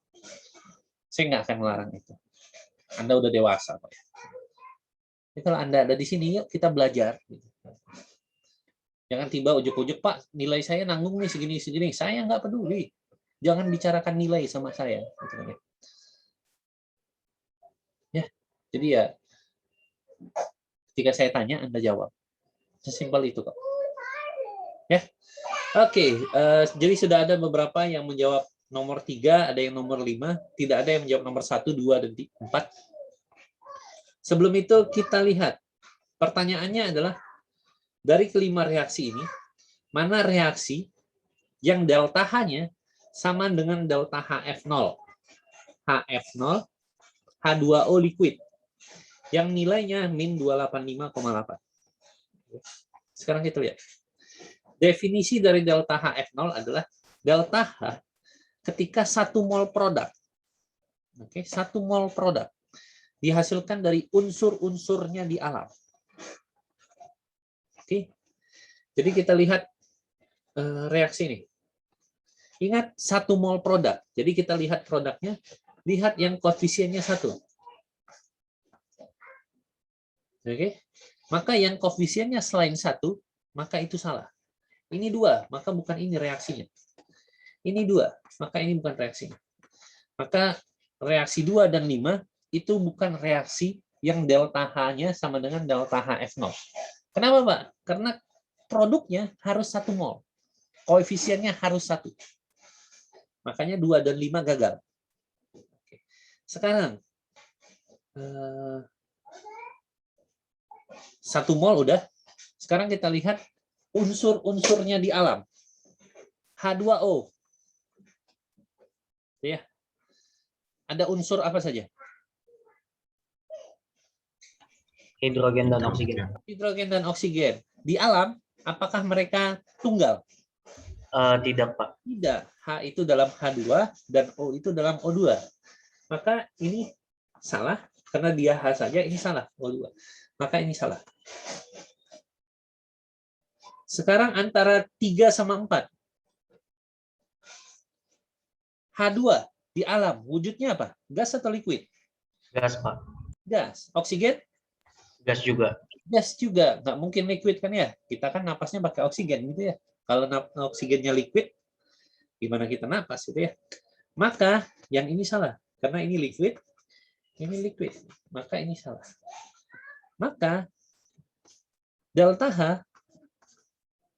Saya nggak akan melarang itu. Anda udah dewasa Pak. Jadi kalau Anda ada di sini, yuk kita belajar. Gitu. Jangan tiba ujuk-ujuk, Pak, nilai saya nanggung nih segini-segini. Saya nggak peduli. Jangan bicarakan nilai sama saya. Gitu. Ya, jadi ya ketika saya tanya Anda jawab. Sesimpel itu kok. Ya, oke. Jadi sudah ada beberapa yang menjawab nomor 3, ada yang nomor 5, tidak ada yang menjawab nomor 1, 2, dan 4. Sebelum itu kita lihat Pertanyaannya adalah, dari kelima reaksi ini, mana reaksi yang delta H-nya sama dengan delta HF0? HF0, H2O liquid, yang nilainya min 285,8. Sekarang kita lihat. Definisi dari delta HF0 adalah delta H ketika 1 mol produk. Oke, 1 mol produk dihasilkan dari unsur-unsurnya di alam. Oke. Jadi kita lihat reaksi ini. Ingat 1 mol produk. Jadi kita lihat produknya, lihat yang koefisiennya 1. Oke. Maka yang koefisiennya selain 1, maka itu salah. Ini 2, maka bukan ini reaksinya. Ini 2, maka ini bukan reaksinya. Maka reaksi 2 dan 5 itu bukan reaksi yang delta H-nya sama dengan delta HF0. Kenapa, Pak? Karena produknya harus 1 mol. Koefisiennya harus 1. Makanya 2 dan 5 gagal. Sekarang 1 mol udah. Sekarang kita lihat unsur-unsurnya di alam. H2O. Ya. Ada unsur apa saja? Hidrogen dan oksigen. Hidrogen dan oksigen. Di alam, apakah mereka tunggal? Tidak, Pak. Tidak. H itu dalam H2 dan O itu dalam O2. Maka ini salah, karena dia H saja, ini salah, O2. Maka ini salah. Sekarang antara 3 sama 4. H2 di alam, wujudnya apa? Gas atau liquid? Gas, Pak. Gas. Oksigen? Gas juga. Gas juga. Nggak mungkin liquid kan ya? Kita kan napasnya pakai oksigen gitu ya. Kalau oksigennya liquid, gimana kita napas gitu ya? Maka yang ini salah. Karena ini liquid, maka ini salah. Maka delta H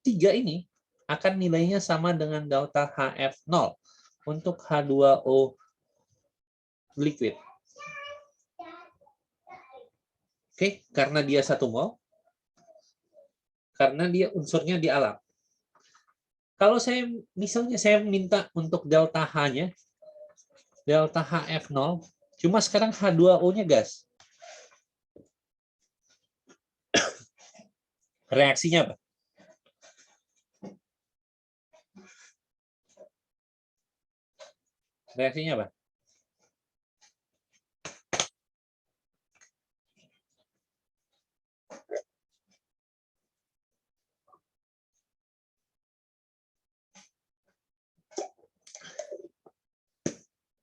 3 ini akan nilainya sama dengan delta HF0 untuk H2O liquid. Oke, karena dia 1 mol, karena dia unsurnya di alam. Kalau misalnya saya minta untuk delta H-nya, delta HF0, cuma sekarang H2O-nya gas. Reaksinya apa? Reaksinya apa?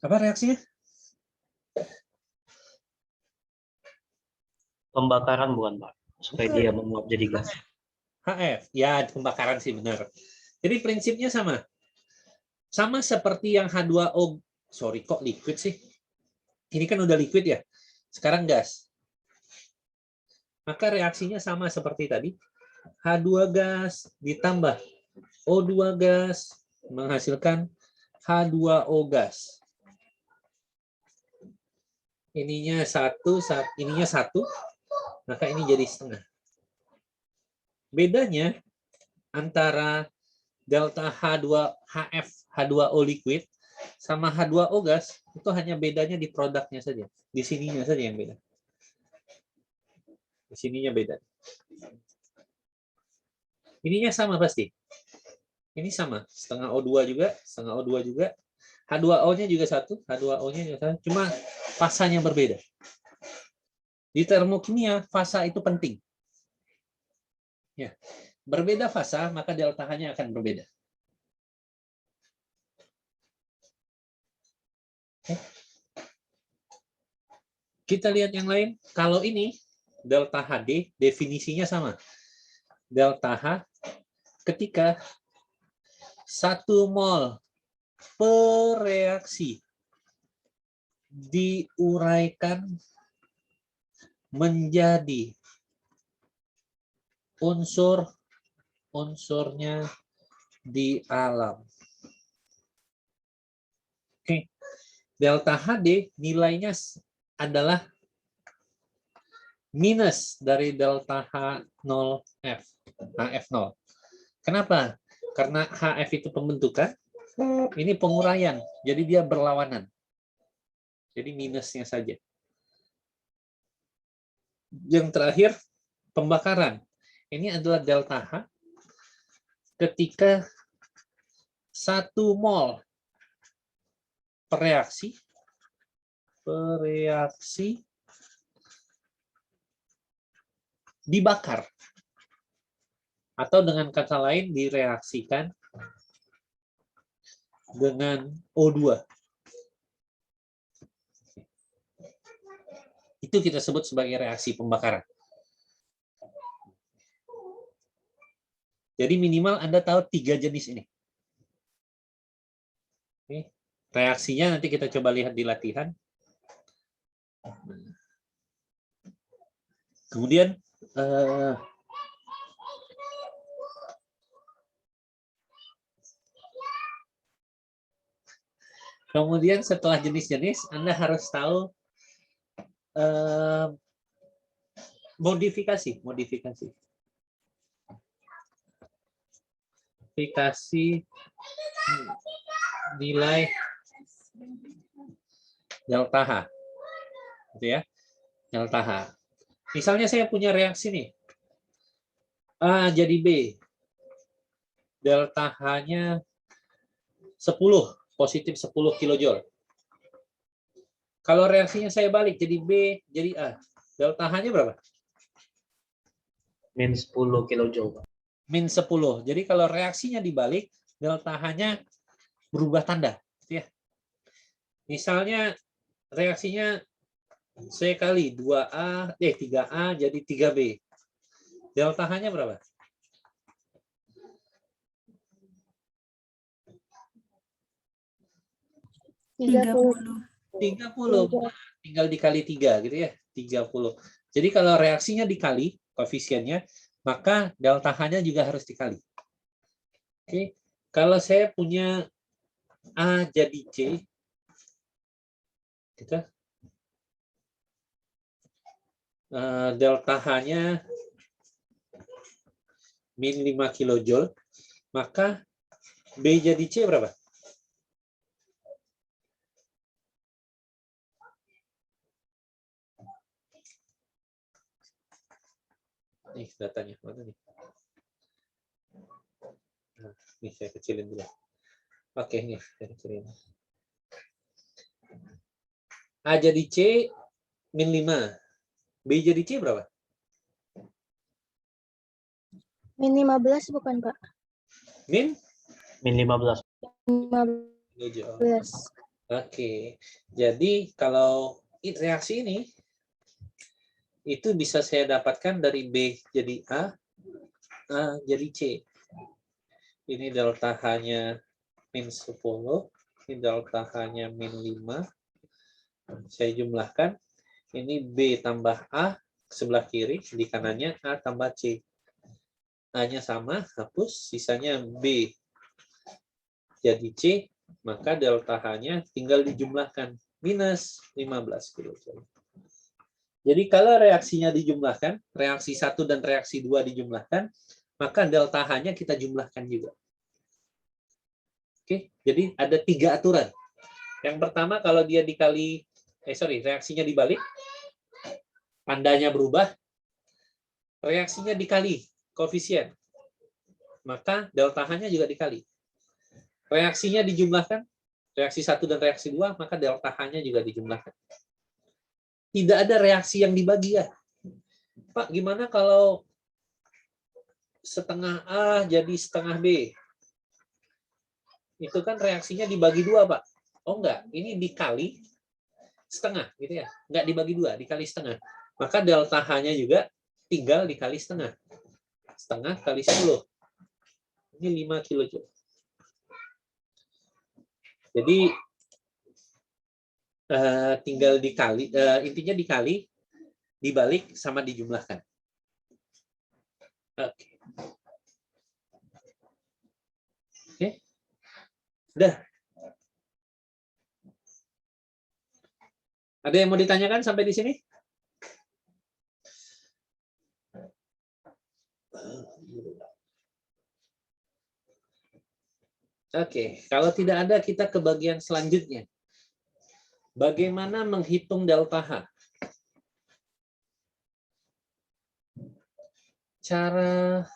Apa reaksinya? Pembakaran bukan, Pak? Supaya dia menguap jadi gas. HF. Ya, pembakaran sih benar. Jadi prinsipnya sama. Sama seperti yang H2O. Sorry, kok liquid sih? Ini kan udah liquid ya. Sekarang gas. Maka reaksinya sama seperti tadi. H2 gas ditambah O2 gas menghasilkan H2O gas. Ininya 1, ininya 1, maka ini jadi setengah. Bedanya antara delta HF H2O liquid sama H2O gas itu hanya bedanya di produknya saja. Di sininya saja yang beda. Di sininya beda. Ininya sama pasti. Ini sama, setengah O2 juga, setengah O2 juga. H2O-nya juga 1, H2O-nya juga 1, cuma fasanya berbeda. Di termokimia, fasa itu penting. Ya. Berbeda fasa, maka delta H-nya akan berbeda. Kita lihat yang lain. Kalau ini, delta HD, definisinya sama. Delta H ketika 1 mol per reaksi diuraikan menjadi unsur-unsurnya di alam. Oke. Delta HD nilainya adalah minus dari delta H0F. HF0. Kenapa? Karena HF itu pembentukan, ini penguraian. Jadi dia berlawanan. Jadi minusnya saja. Yang terakhir, pembakaran. Ini adalah delta H ketika 1 mol per reaksi dibakar. Atau dengan kata lain direaksikan dengan O2. Itu kita sebut sebagai reaksi pembakaran. Jadi minimal Anda tahu 3 jenis ini. Oke. Reaksinya nanti kita coba lihat di latihan. Kemudian setelah jenis-jenis, Anda harus tahu modifikasi nilai delta H, gitu ya, delta H. Misalnya saya punya reaksi nih, A jadi B, delta H-nya 10, positif 10 kilojoule. Kalau reaksinya saya balik jadi B jadi A, delta H-nya berapa? Min 10 kilojoule. Min 10. Jadi kalau reaksinya dibalik, delta H-nya berubah tanda. Ya. Misalnya reaksinya saya kali 3A jadi 3B. Delta H-nya berapa? Tiga 30. Tinggal dikali 3 gitu ya. 30. Jadi kalau reaksinya dikali koefisiennya, maka delta H-nya juga harus dikali. Oke. Kalau saya punya A jadi C, gitu. Delta H-nya min 5 kilojoule, maka B jadi C berapa? Nih datanya mana nih? Nah, ini saya kecilin dulu. Oke, nih saya kecilin. A jadi C min 5. B jadi C berapa? Min 15 bukan, Pak? Min 15. 15. Oke. Jadi kalau reaksi ini itu bisa saya dapatkan dari B jadi A jadi C. Ini delta H-nya min 10, ini delta H-nya min 5. Saya jumlahkan, ini B tambah A sebelah kiri, di kanannya A tambah C. A-nya sama, hapus, sisanya B jadi C, maka delta H-nya tinggal dijumlahkan, minus 15 kilojoule. Jadi kalau reaksinya dijumlahkan, reaksi 1 dan reaksi 2 dijumlahkan, maka delta H-nya kita jumlahkan juga. Oke, jadi ada 3 aturan. Yang pertama kalau dia dikali, reaksinya dibalik, tandanya berubah, reaksinya dikali koefisien, maka delta H-nya juga dikali. Reaksinya dijumlahkan, reaksi 1 dan reaksi 2, maka delta H-nya juga dijumlahkan. Tidak ada reaksi yang dibagi ya. Pak, gimana kalau setengah A jadi setengah B? Itu kan reaksinya dibagi 2, Pak. Oh enggak, ini dikali setengah gitu ya. Enggak dibagi 2, dikali setengah. Maka delta H-nya juga tinggal dikali setengah. Setengah kali 10. Ini 5 kilojoule. Jadi tinggal dikali, intinya dikali, dibalik, sama dijumlahkan. Oke. Oke. Udah. Ada yang mau ditanyakan sampai di sini? Oke, kalau tidak ada kita ke bagian selanjutnya. Bagaimana menghitung delta H? Cara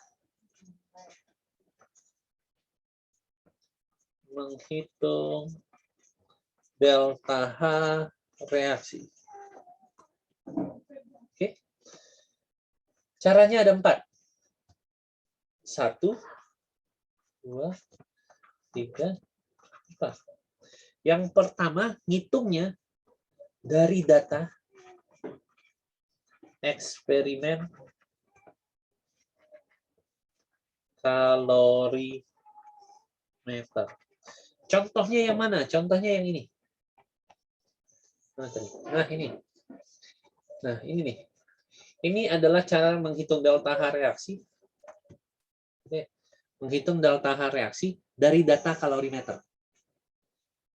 menghitung delta H reaksi. Oke. Caranya ada 4. 1, 2, 3, 4. Yang pertama, ngitungnya dari data eksperimen kalorimeter. Contohnya yang mana? Contohnya yang ini. Nah, ini. Nah, ini nih. Ini adalah cara menghitung delta H reaksi. Oke. Menghitung delta H reaksi dari data kalorimeter.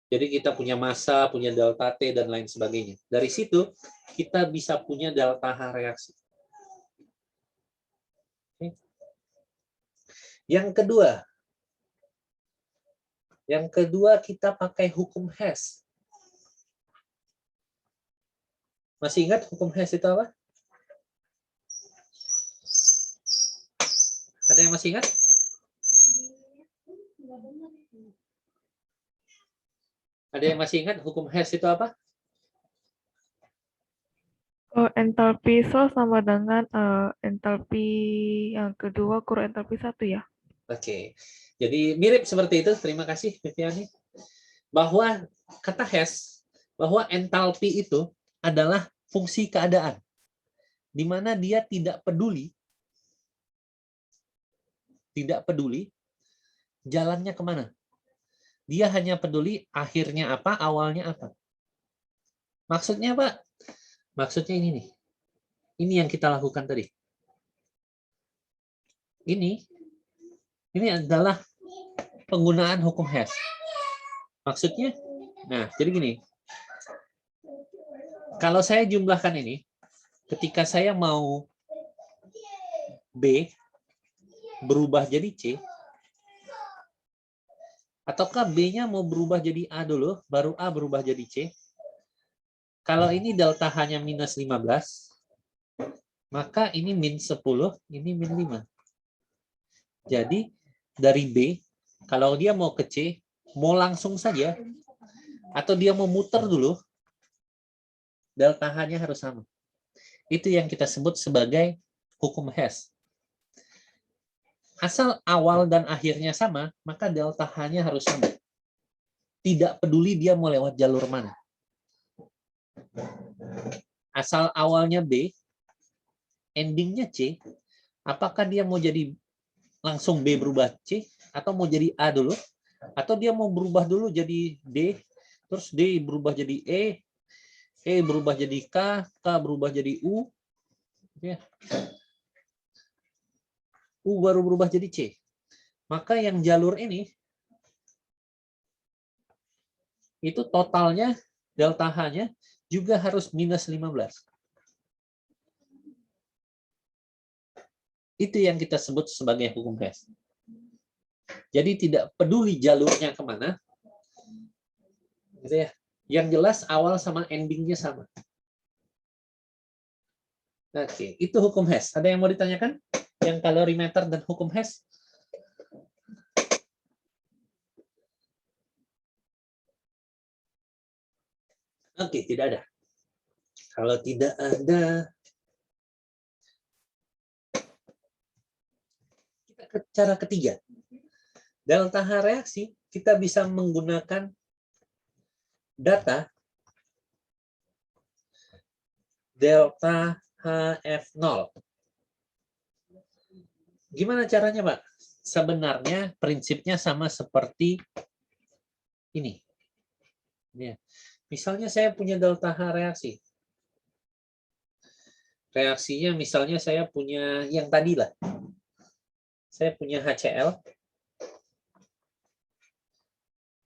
Jadi kita punya massa, punya delta T, dan lain sebagainya. Dari situ, kita bisa punya delta H reaksi. Oke. Yang kedua kita pakai hukum Hess. Masih ingat hukum Hess itu apa? Ada yang masih ingat? Ada yang masih ingat hukum Hess itu apa? Entalpi cell sama dengan entalpi yang kedua kurang entalpi 1 ya. Oke. Jadi mirip seperti itu. Terima kasih, Viviani. Bahwa kata Hess, bahwa entalpi itu adalah fungsi keadaan, di mana dia tidak peduli jalannya kemana. Dia hanya peduli akhirnya apa, awalnya apa. Maksudnya apa? Maksudnya ini nih. Ini yang kita lakukan tadi. Ini adalah penggunaan hukum Hess. Maksudnya, nah, jadi gini. Kalau saya jumlahkan ini, ketika saya mau B berubah jadi C, ataukah B-nya mau berubah jadi A dulu, baru A berubah jadi C. Kalau ini delta hanya minus 15, maka ini min 10, ini min 5. Jadi, dari B, kalau dia mau ke C, mau langsung saja, atau dia mau muter dulu, delta H-nya harus sama. Itu yang kita sebut sebagai hukum Hess. Asal awal dan akhirnya sama, maka delta H-nya harus sama. Tidak peduli dia mau lewat jalur mana. Asal awalnya B, endingnya C, apakah dia mau jadi langsung B berubah C, atau mau jadi A dulu, atau dia mau berubah dulu jadi D, terus D berubah jadi E berubah jadi K berubah jadi U, U baru berubah jadi C. Maka yang jalur ini, itu totalnya, delta H-nya juga harus minus 15. Itu yang kita sebut sebagai hukum Hess. Jadi tidak peduli jalurnya kemana, gitu ya. Yang jelas awal sama endingnya sama. Oke, itu hukum Hess. Ada yang mau ditanyakan? Yang kalorimeter dan hukum Hess? Oke, tidak ada. Kalau tidak ada, kita ke cara ketiga. Delta H reaksi, kita bisa menggunakan data delta HF0. Gimana caranya, Pak? Sebenarnya prinsipnya sama seperti ini. Ya. Misalnya saya punya delta H reaksi. Reaksinya misalnya saya punya yang tadi lah. Saya punya HCl,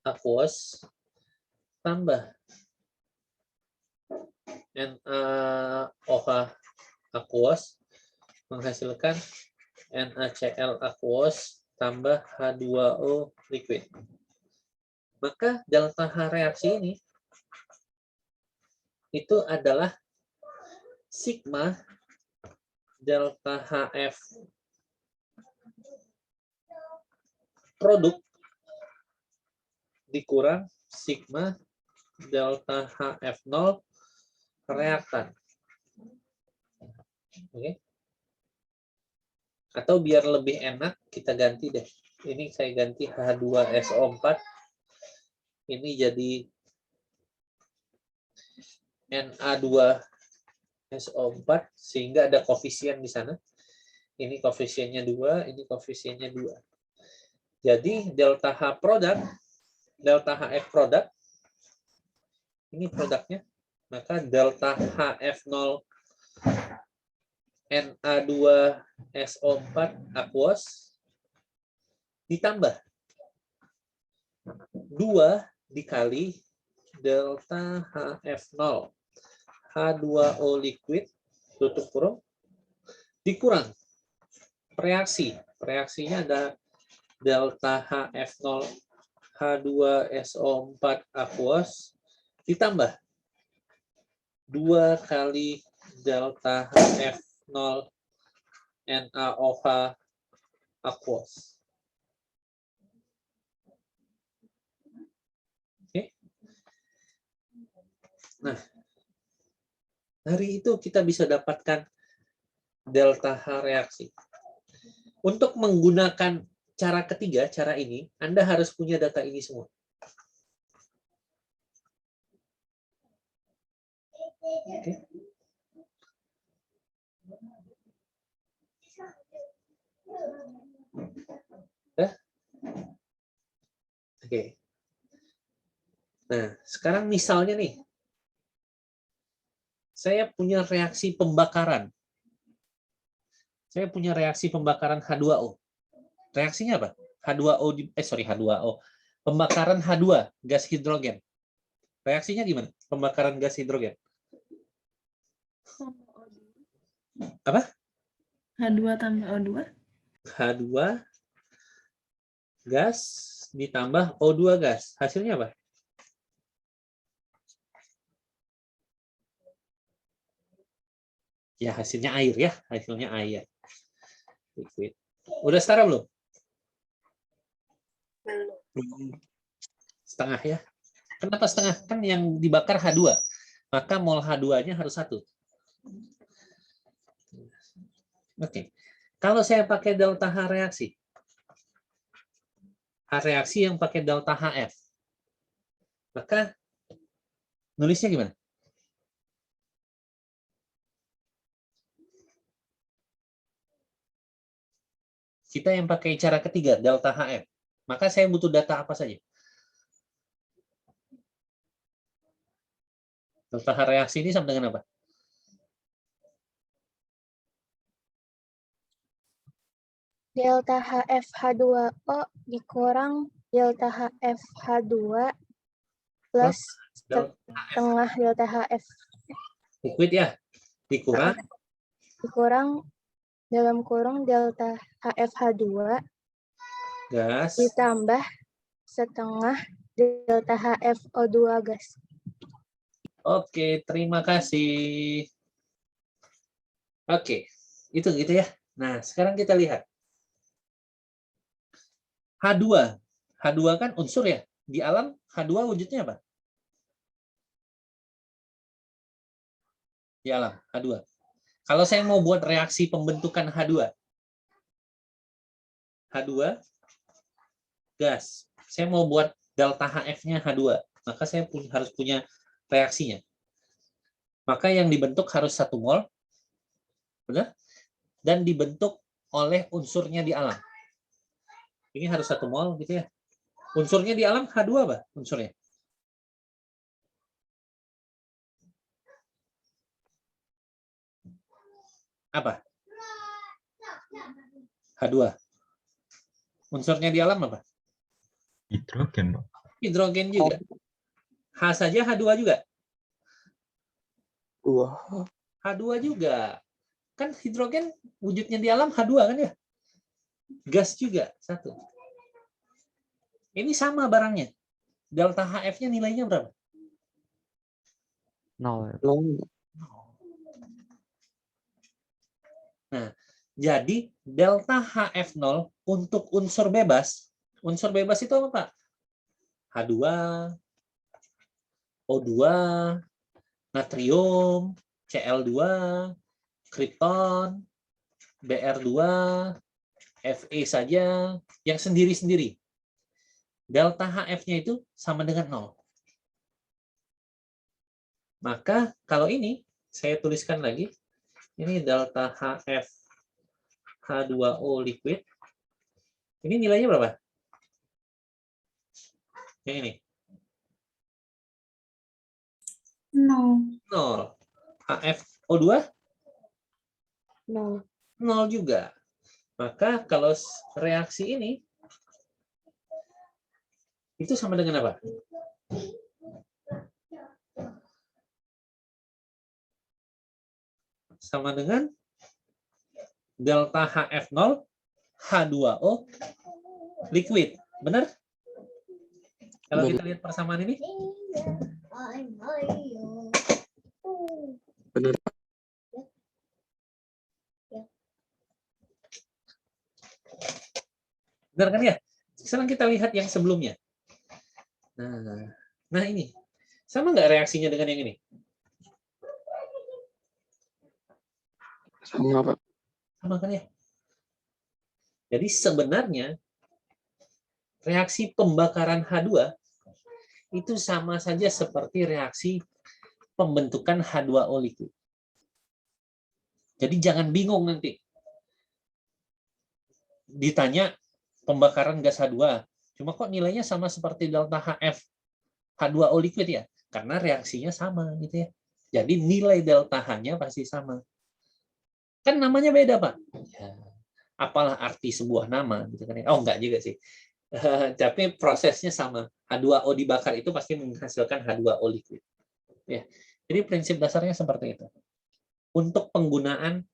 aqueous, tambah NaOH aqueous menghasilkan NaCl aqueous tambah H2O liquid. Maka delta H reaksi ini itu adalah sigma delta HF produk dikurang sigma delta HF0 reaktan. Oke. Atau biar lebih enak kita ganti deh. Ini saya ganti H2SO4. Ini jadi Na2SO4 sehingga ada koefisien di sana. Ini koefisiennya 2, ini koefisiennya 2. Jadi delta H produk, delta HF produk, ini produknya, maka delta HF0 Na2SO4 aqueous ditambah 2 dikali delta HF0 H2O liquid tutup kurung dikurang reaksi. Reaksinya ada delta HF0 H2SO4 aqueous ditambah 2 kali delta HF0 NaOH aqueous. Oke. Nah, dari itu kita bisa dapatkan delta H reaksi. Untuk menggunakan cara ketiga, cara ini, Anda harus punya data ini semua. Oke. Oke. Nah, sekarang misalnya nih, saya punya reaksi pembakaran. Saya punya reaksi pembakaran H2O. Reaksinya apa? H2O. Pembakaran H2, gas hidrogen. Reaksinya gimana? Pembakaran gas hidrogen. Apa? H2 tambah O2. H2 gas ditambah O2 gas. Hasilnya apa? Ya, hasilnya air ya. Hasilnya air. Liquid. Udah setara belum? Belum. Setengah ya. Kenapa setengah? Kan yang dibakar H2. Maka mol H2-nya harus 1. Oke. Kalau saya pakai delta H reaksi. H reaksi yang pakai delta HF. Maka nulisnya gimana? Kita yang pakai cara ketiga, delta HF. Maka saya butuh data apa saja? Delta H reaksi ini sama dengan apa? Delta HF H2O dikurang delta HF H2 plus setengah delta HF. Liquid ya? Dikurang dalam kurung delta HF H2 gas ditambah setengah delta HF O2 gas. Oke, terima kasih. Oke, itu gitu ya. Nah, sekarang kita lihat. H2. H2 kan unsur ya. Di alam H2 wujudnya apa? Di alam H2. Kalau saya mau buat reaksi pembentukan H2. H2 gas. Saya mau buat delta HF-nya H2. Maka saya harus punya reaksinya. Maka yang dibentuk harus 1 mol. Benar? Dan dibentuk oleh unsurnya di alam. Ini harus 1 mol gitu ya. Unsurnya di alam H2 apa? Unsurnya. Apa? H2. Unsurnya di alam apa? Hidrogen, Pak. Hidrogen juga. H saja H2 juga. H2 juga. Kan hidrogen wujudnya di alam H2 kan ya? Gas juga, 1. Ini sama barangnya. delta HF-nya nilainya berapa? 0. Nah, jadi delta HF0 untuk unsur bebas itu apa, Pak? H2, O2, natrium, Cl2, kripton, Br2, Fe saja, yang sendiri-sendiri. Delta HF-nya itu sama dengan 0. Maka kalau ini, saya tuliskan lagi, ini delta HF H2O liquid. Ini nilainya berapa? Yang ini. 0. HFO2? 0. 0 juga. Maka kalau reaksi ini, itu sama dengan apa? Sama dengan delta HF0 H2O liquid. Benar? Kalau kita lihat persamaan ini? Benar. Benar kan ya? Sekarang kita lihat yang sebelumnya. Nah ini. Sama nggak reaksinya dengan yang ini? Sama, Pak. Sama kan ya? Jadi sebenarnya reaksi pembakaran H2 itu sama saja seperti reaksi pembentukan H2O liquid. Jadi jangan bingung nanti. Ditanya pembakaran gas H2, cuma kok nilainya sama seperti delta HF H2O liquid ya? Karena reaksinya sama gitu ya. Jadi nilai delta H-nya pasti sama. Kan namanya beda, Pak. Ya, apalah arti sebuah nama gitu kan. Oh, enggak juga sih. Tapi prosesnya sama. H2O dibakar itu pasti menghasilkan H2O liquid. Ya. Jadi prinsip dasarnya seperti itu. Untuk penggunaan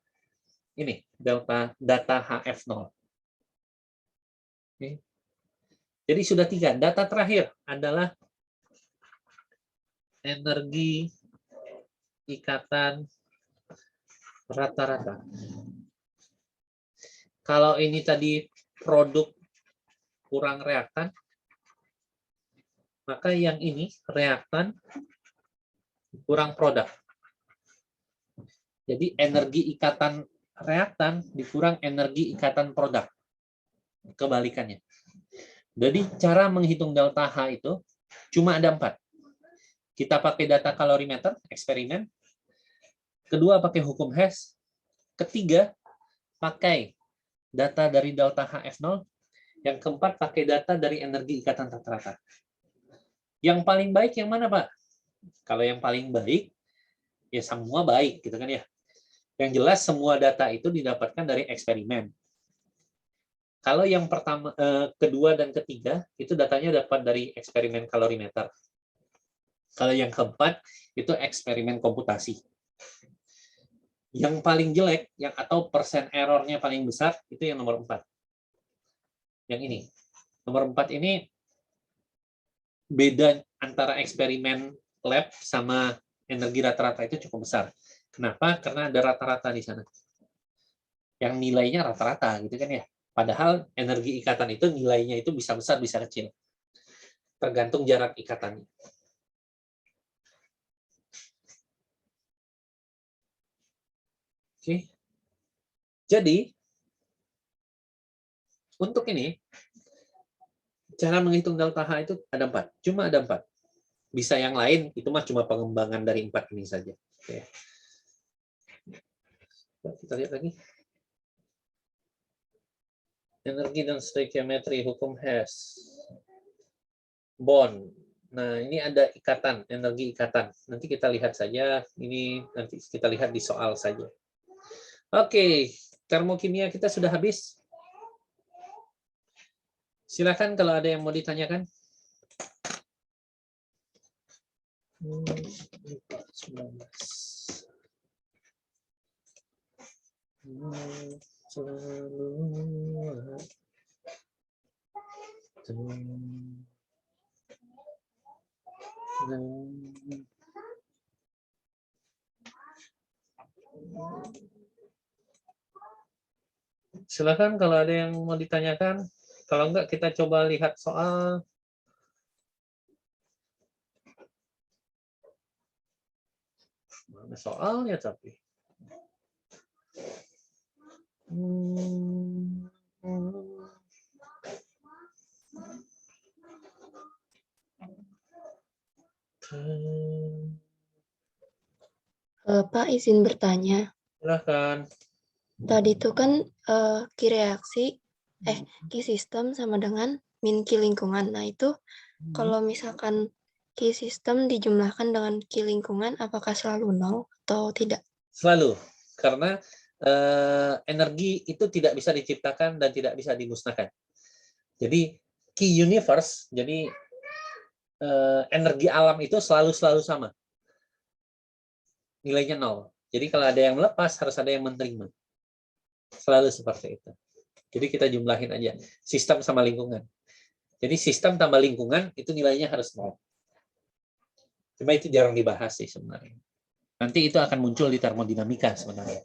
ini data HF0. Oke. Jadi sudah 3. Data terakhir adalah energi ikatan rata-rata. Kalau ini tadi produk kurang reaktan, maka yang ini reaktan kurang produk. Jadi energi ikatan reaktan dikurang energi ikatan produk. Kebalikannya. Jadi cara menghitung delta H itu cuma ada 4. Kita pakai data kalorimeter, eksperimen. Kedua, pakai hukum Hess. Ketiga, pakai data dari delta HF0. Yang keempat, pakai data dari energi ikatan rata-rata. Yang paling baik yang mana, Pak? Kalau yang paling baik, ya semua baik, gitu kan ya. Yang jelas semua data itu didapatkan dari eksperimen. Kalau yang pertama, kedua dan ketiga, itu datanya dapat dari eksperimen kalorimeter. Kalau yang keempat, itu eksperimen komputasi. Yang paling jelek, atau persen errornya paling besar, itu yang nomor 4. Yang ini. Nomor 4 ini, beda antara eksperimen lab sama energi rata-rata itu cukup besar. Kenapa? Karena ada rata-rata di sana. Yang nilainya rata-rata, gitu kan ya. Padahal energi ikatan itu nilainya itu bisa besar, bisa kecil. Tergantung jarak ikatannya. Oke. Jadi, untuk ini, cara menghitung delta H itu ada 4. Cuma ada 4. Bisa yang lain, itu mah cuma pengembangan dari 4 ini saja. Oke. Kita lihat lagi. Energi dan stoichiometry, hukum Hess. Bond. Nah, ini ada ikatan, energi ikatan. Nanti kita lihat saja. Ini nanti kita lihat di soal saja. Oke, termokimia kita sudah habis. Silakan kalau ada yang mau ditanyakan. 19. Silakan kalau ada yang mau ditanyakan. Kalau enggak kita coba lihat soal. Mana soalnya tapi? Pak izin bertanya. Silakan. Tadi itu kan key reaksi, key system sama dengan min key lingkungan. Nah itu kalau misalkan key system dijumlahkan dengan key lingkungan, apakah selalu nol atau tidak? Selalu. Karena energi itu tidak bisa diciptakan dan tidak bisa dimusnahkan. Jadi key universe, jadi energi alam itu selalu sama. Nilainya 0. Jadi kalau ada yang melepas, harus ada yang menerima. Selalu seperti itu. Jadi kita jumlahin aja. Sistem sama lingkungan. Jadi sistem tambah lingkungan, itu nilainya harus 0. Cuma itu jarang dibahas sih sebenarnya. Nanti itu akan muncul di termodinamika sebenarnya.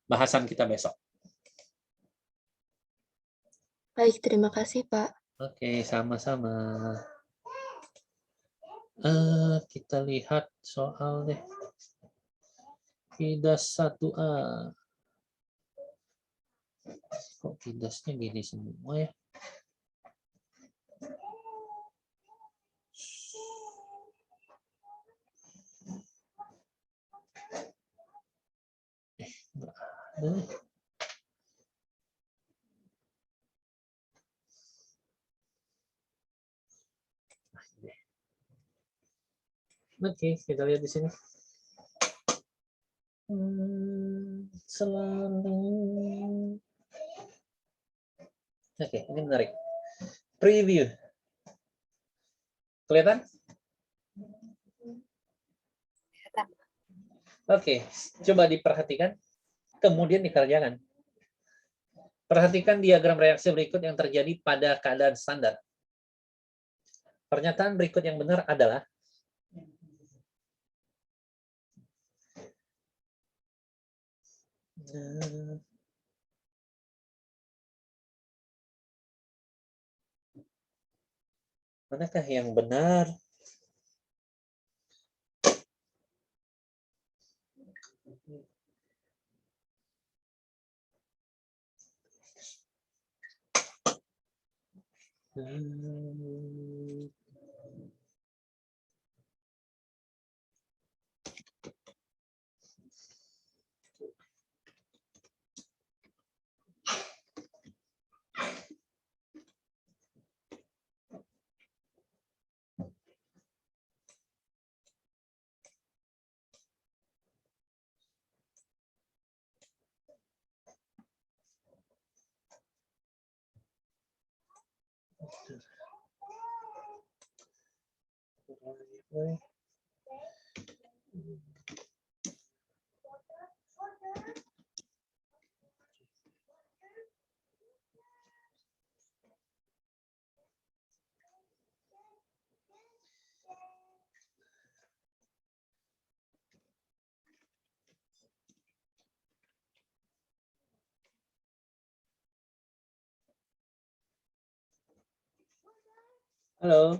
Bahasan kita besok. Baik, terima kasih Pak. Oke, sama-sama. Kita lihat soal deh. Kidas 1A. Kok kidasnya gini semua ya? Nggak ada. Oke, kita lihat di sini. Selalu. Oke, ini menarik. Preview. Kelihatan? Oke, coba diperhatikan. Kemudian dikerjakan. Perhatikan diagram reaksi berikut yang terjadi pada keadaan standar. Pernyataan berikut yang benar adalah manakah yang benar? Halo.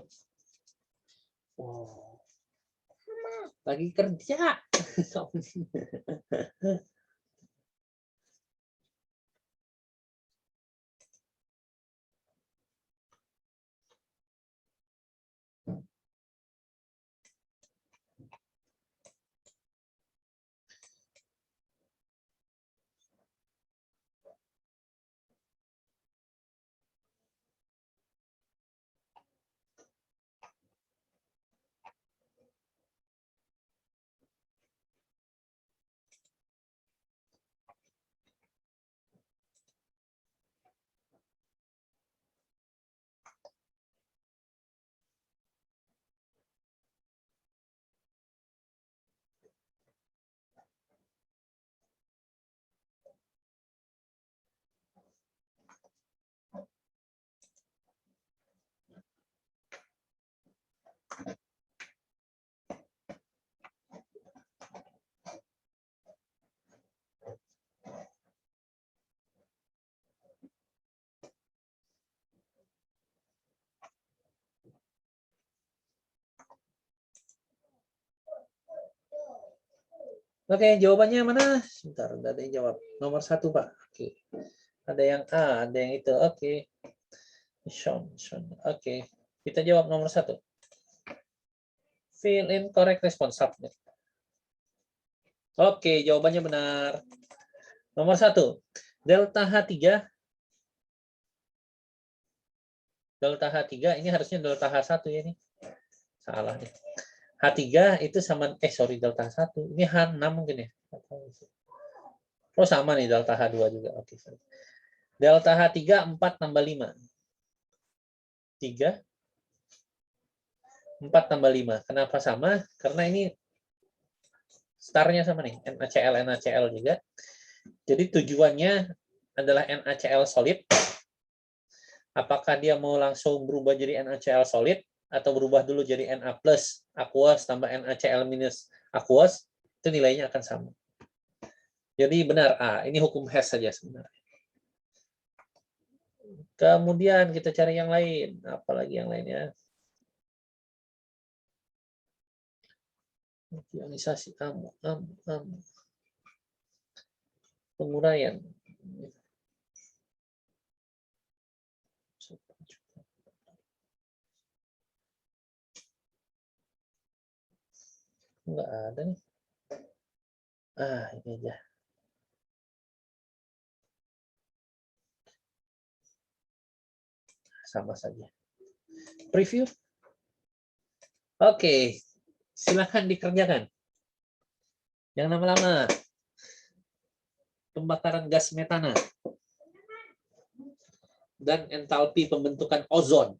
Wow. Lagi kerja. Oke, jawabannya mana? Sebentar, nggak ada yang jawab. Nomor 1, Pak. Oke. Ada yang A, ada yang itu. Oke. Sean. Oke. Kita jawab nomor 1. Fill in correct response. Submit. Oke, jawabannya benar. Nomor 1. Delta H3. Delta H3, ini harusnya delta H1 ya nih. Salah nih. H3 itu sama, delta H1. Ini H6 mungkin ya. Oh, sama nih delta H2 juga. Oke, sorry. Delta H3 4 tambah 5. 3. 4 tambah 5. Kenapa sama? Karena ini startnya sama nih. NaCl juga. Jadi tujuannya adalah NaCl solid. Apakah dia mau langsung berubah jadi NaCl solid atau berubah dulu jadi Na plus aqueous tambah NaCl minus aqueous, itu nilainya akan sama. Jadi benar A, ini hukum Hess saja sebenarnya. Kemudian kita cari yang lain, apalagi yang lainnya? Ionisasi amu. Penguraian. Enggak ada nih. Ini aja. Sama saja. Preview. Oke. Silakan dikerjakan. Yang lama-lama. Pembakaran gas metana. Dan entalpi pembentukan ozon.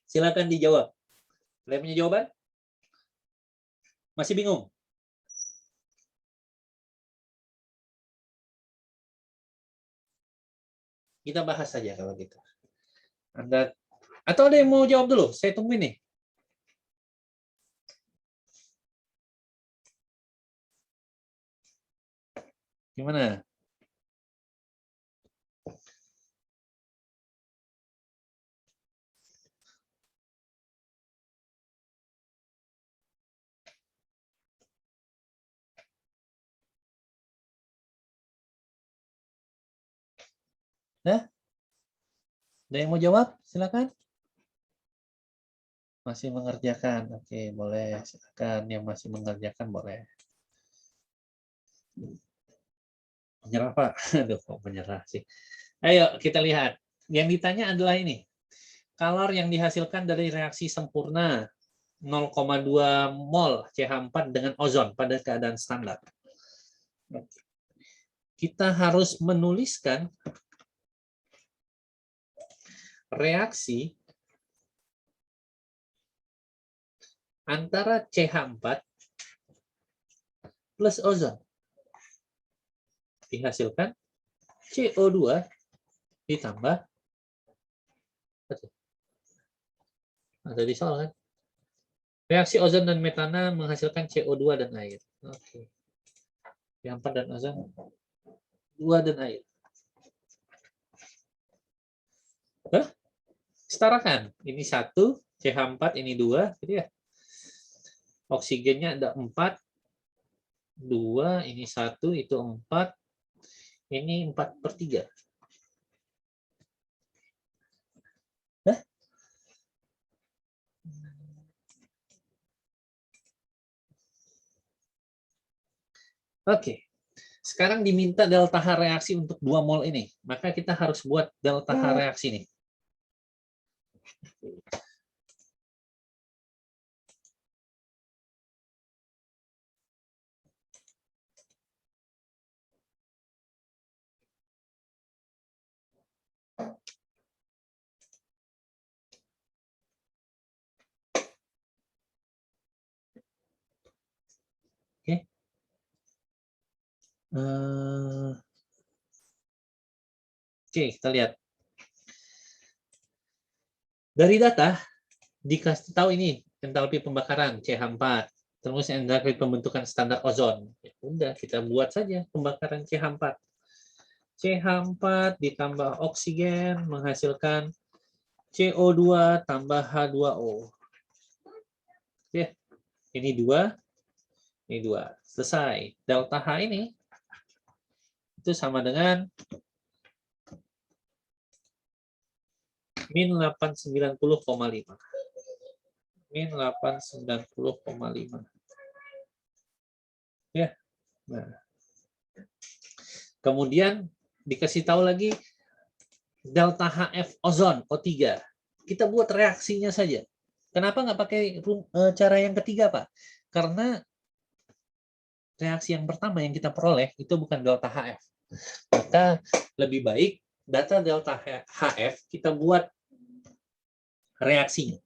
Silakan dijawab. Kalian punya jawaban? Masih bingung? Kita bahas saja kalau gitu. Anda atau ada yang mau jawab dulu? Saya tungguin nih. Gimana? Nah, ada yang mau jawab? Silakan. Masih mengerjakan. Oke, boleh. Silakan yang masih mengerjakan boleh. Menyerah, Pak. Aduh, kok menyerah sih. Ayo, kita lihat. Yang ditanya adalah ini. Kalor yang dihasilkan dari reaksi sempurna 0,2 mol CH4 dengan ozon pada keadaan standar. Kita harus menuliskan reaksi antara CH4 plus ozon. Dihasilkan CO2 ditambah ada di soal kan? Reaksi ozon dan metana menghasilkan CO2 dan air. Oke. CH4 dan ozon 2 dan air. Hah? Setarakan. Ini 1, CH4 ini 2, gitu ya. Oksigennya ada 4, 2, ini 1, itu 4, ini 4/3. Hah? Oke. Sekarang diminta delta H reaksi untuk 2 mol ini. Maka kita harus buat delta H reaksi nih. Oke, kita lihat. Dari data, dikasih tahu ini entalpi pembakaran CH4, terus entalpi pembentukan standar ozon. Ya udah, kita buat saja pembakaran CH4. CH4 ditambah oksigen menghasilkan CO2 tambah H2O. Ya, ini 2, ini 2. Selesai. Delta H ini itu sama dengan min 890,5. Min 890,5. Ya. Nah. Kemudian dikasih tahu lagi delta HF ozon O3. Kita buat reaksinya saja. Kenapa nggak pakai cara yang ketiga, Pak? Karena reaksi yang pertama yang kita peroleh itu bukan delta HF. Maka lebih baik data delta HF kita buat reaksinya.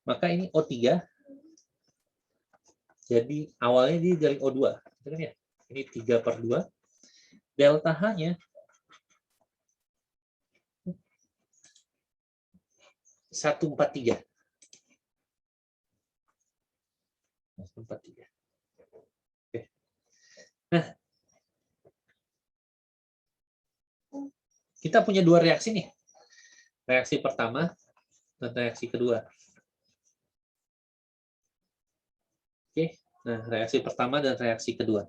Maka ini O3. Jadi awalnya dia dari O2. Ini 3/2. Delta H-nya 1/3. 1/3. Oke. Nah, kita punya 2 reaksi nih. Reaksi pertama dan reaksi kedua. Oke. Nah, reaksi pertama dan reaksi kedua.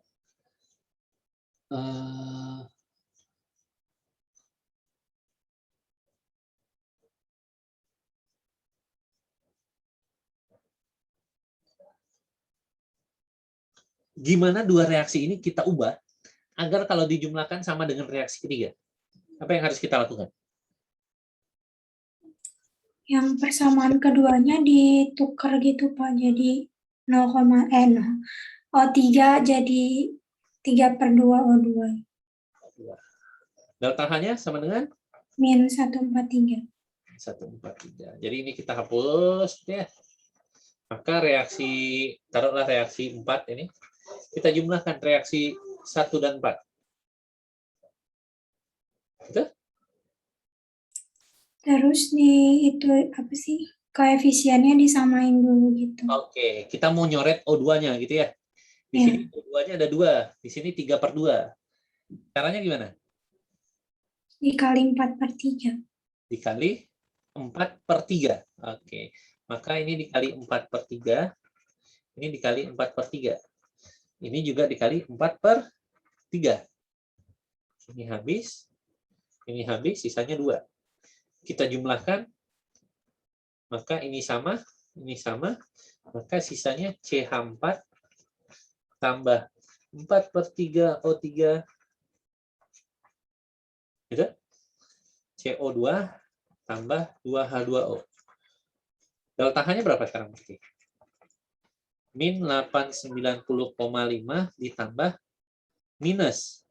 Gimana 2 reaksi ini kita ubah agar kalau dijumlahkan sama dengan reaksi ketiga? Apa yang harus kita lakukan? Yang persamaan keduanya ditukar gitu Pak, jadi 0,n O3 jadi 3/2 O2. Delta H-nya sama dengan? Min 1/3. 143. Jadi ini kita hapus ya. Maka reaksi, taruhlah reaksi 4 ini. Kita jumlahkan reaksi 1 dan 4. Gitu? Terus itu apa sih? Koefisiennya disamain dulu gitu. Oke, kita mau nyoret O2-nya gitu ya. Di Ya. sini O2-nya ada 2, di sini 3/2. Caranya gimana? Dikali 4/3. Dikali 4/3. Oke, maka ini dikali 4/3. Ini dikali 4/3. Ini juga dikali 4/3. Ini habis, sisanya 2. Kita jumlahkan, maka ini sama, maka sisanya CH4 tambah 4/3 O3, gitu? CO2 tambah 2H2O. Delta H-nya berapa sekarang? Min 890,5 ditambah minus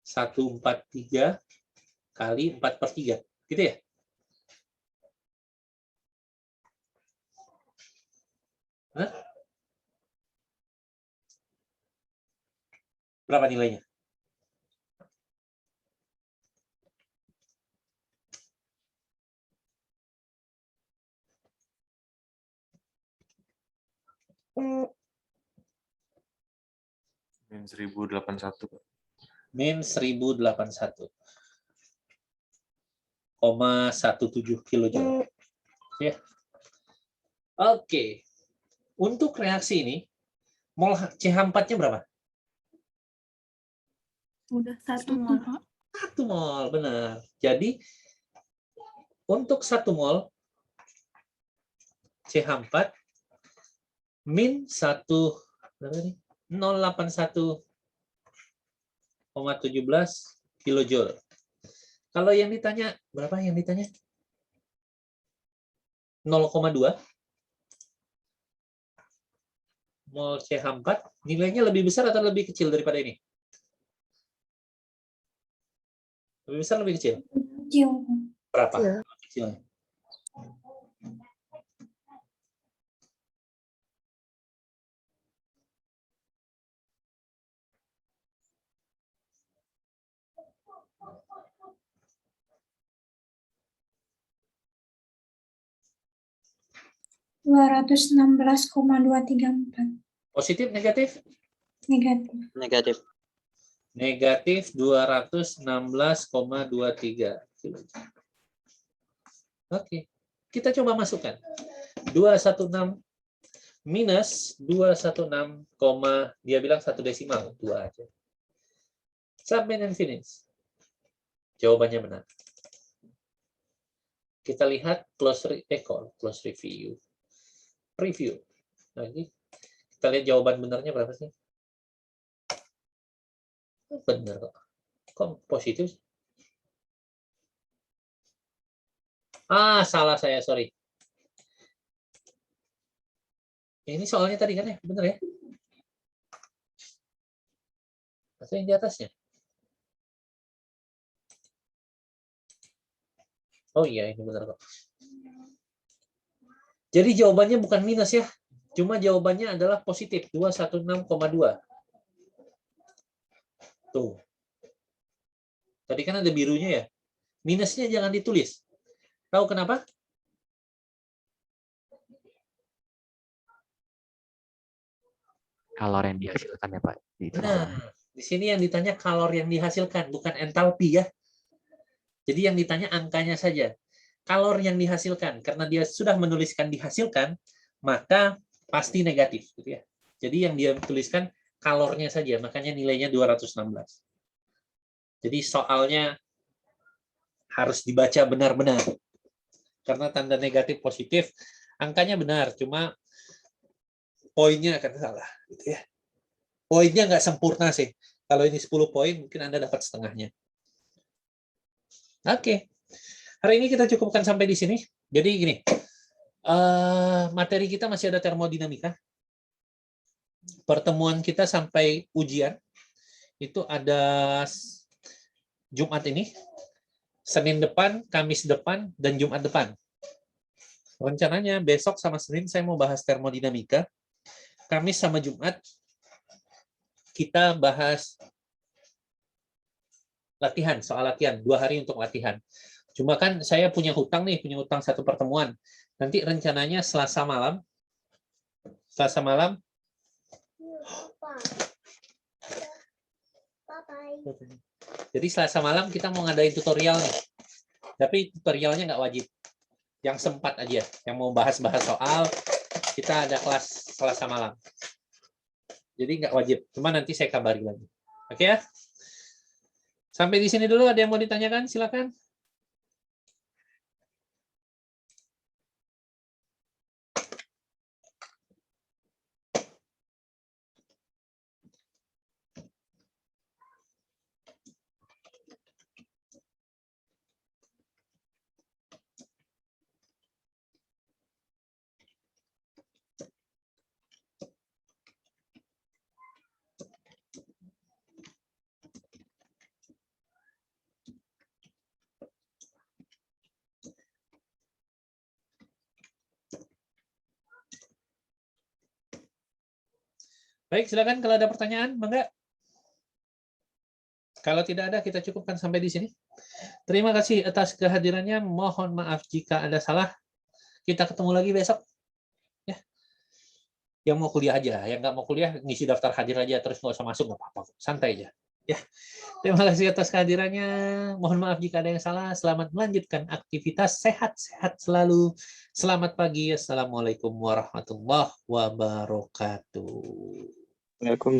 143 kali 4/3. Gitu ya? Hah? Berapa nilainya? Min 1081. Min 1081. 0,17 kilojoule. Ya. Oke. Untuk reaksi ini, mol CH4-nya berapa? Udah 1 mol. 1 mol, benar. Jadi, untuk 1 mol CH4 min 081,17 kilojoule. Kalau yang ditanya, berapa yang ditanya? 0,2 mol CH4, nilainya lebih besar atau lebih kecil daripada ini? Lebih besar, lebih kecil? Kecil. Berapa? Kecil. Kecilnya. Positif, negatif? Negatif. Negatif. Negatif 216,23. Oke, kita coba masukkan. 216 minus 216, dia bilang 1 desimal, 2 aja. Submit and finish. Jawabannya benar. Kita lihat close review. Nah, ini kita lihat jawaban benarnya berapa sih? Benar kok. Kok positif? Salah saya, sorry. Ini soalnya tadi kan ya, benar ya? Atau yang di atasnya? Oh iya, ini benar kok. Jadi jawabannya bukan minus ya. Cuma jawabannya adalah positif, 216,2. Tuh. Tadi kan ada birunya ya. Minusnya jangan ditulis. Tahu kenapa? Kalori yang dihasilkan ya Pak. Nah, di sini yang ditanya kalori yang dihasilkan, bukan entalpi ya. Jadi yang ditanya angkanya saja. Kalori yang dihasilkan, karena dia sudah menuliskan dihasilkan, maka pasti negatif. Gitu ya. Jadi yang dia tuliskan kalornya saja, makanya nilainya 216. Jadi soalnya harus dibaca benar-benar. Karena tanda negatif positif, angkanya benar, cuma poinnya akan salah. Gitu ya. Poinnya nggak sempurna sih. Kalau ini 10 poin, mungkin Anda dapat setengahnya. Oke. Hari ini kita cukupkan sampai di sini. Jadi gini, materi kita masih ada termodinamika. Pertemuan kita sampai ujian itu ada Jumat ini. Senin depan, Kamis depan, dan Jumat depan. Rencananya besok sama Senin saya mau bahas termodinamika. Kamis sama Jumat kita bahas latihan, soal latihan. 2 hari untuk latihan. Cuma kan saya punya hutang nih, punya hutang 1 pertemuan. Nanti rencananya Selasa malam. Jadi Selasa malam kita mau ngadain tutorial nih. Tapi tutorialnya nggak wajib. Yang sempat aja. Yang mau bahas-bahas soal, kita ada kelas Selasa malam. Jadi nggak wajib. Cuma nanti saya kabari lagi. Oke ya? Sampai di sini dulu. Ada yang mau ditanyakan? Silakan. Baik, silakan kalau ada pertanyaan, Mangga. Kalau tidak ada, kita cukupkan sampai di sini. Terima kasih atas kehadirannya. Mohon maaf jika ada salah. Kita ketemu lagi besok. Ya. Yang mau kuliah aja, yang nggak mau kuliah ngisi daftar hadir aja terus nggak usah masuk, nggak apa-apa, santai aja. Ya. Terima kasih atas kehadirannya. Mohon maaf jika ada yang salah. Selamat melanjutkan aktivitas, sehat-sehat selalu. Selamat pagi. Assalamualaikum warahmatullahi wabarakatuh. Waalaikumsalam.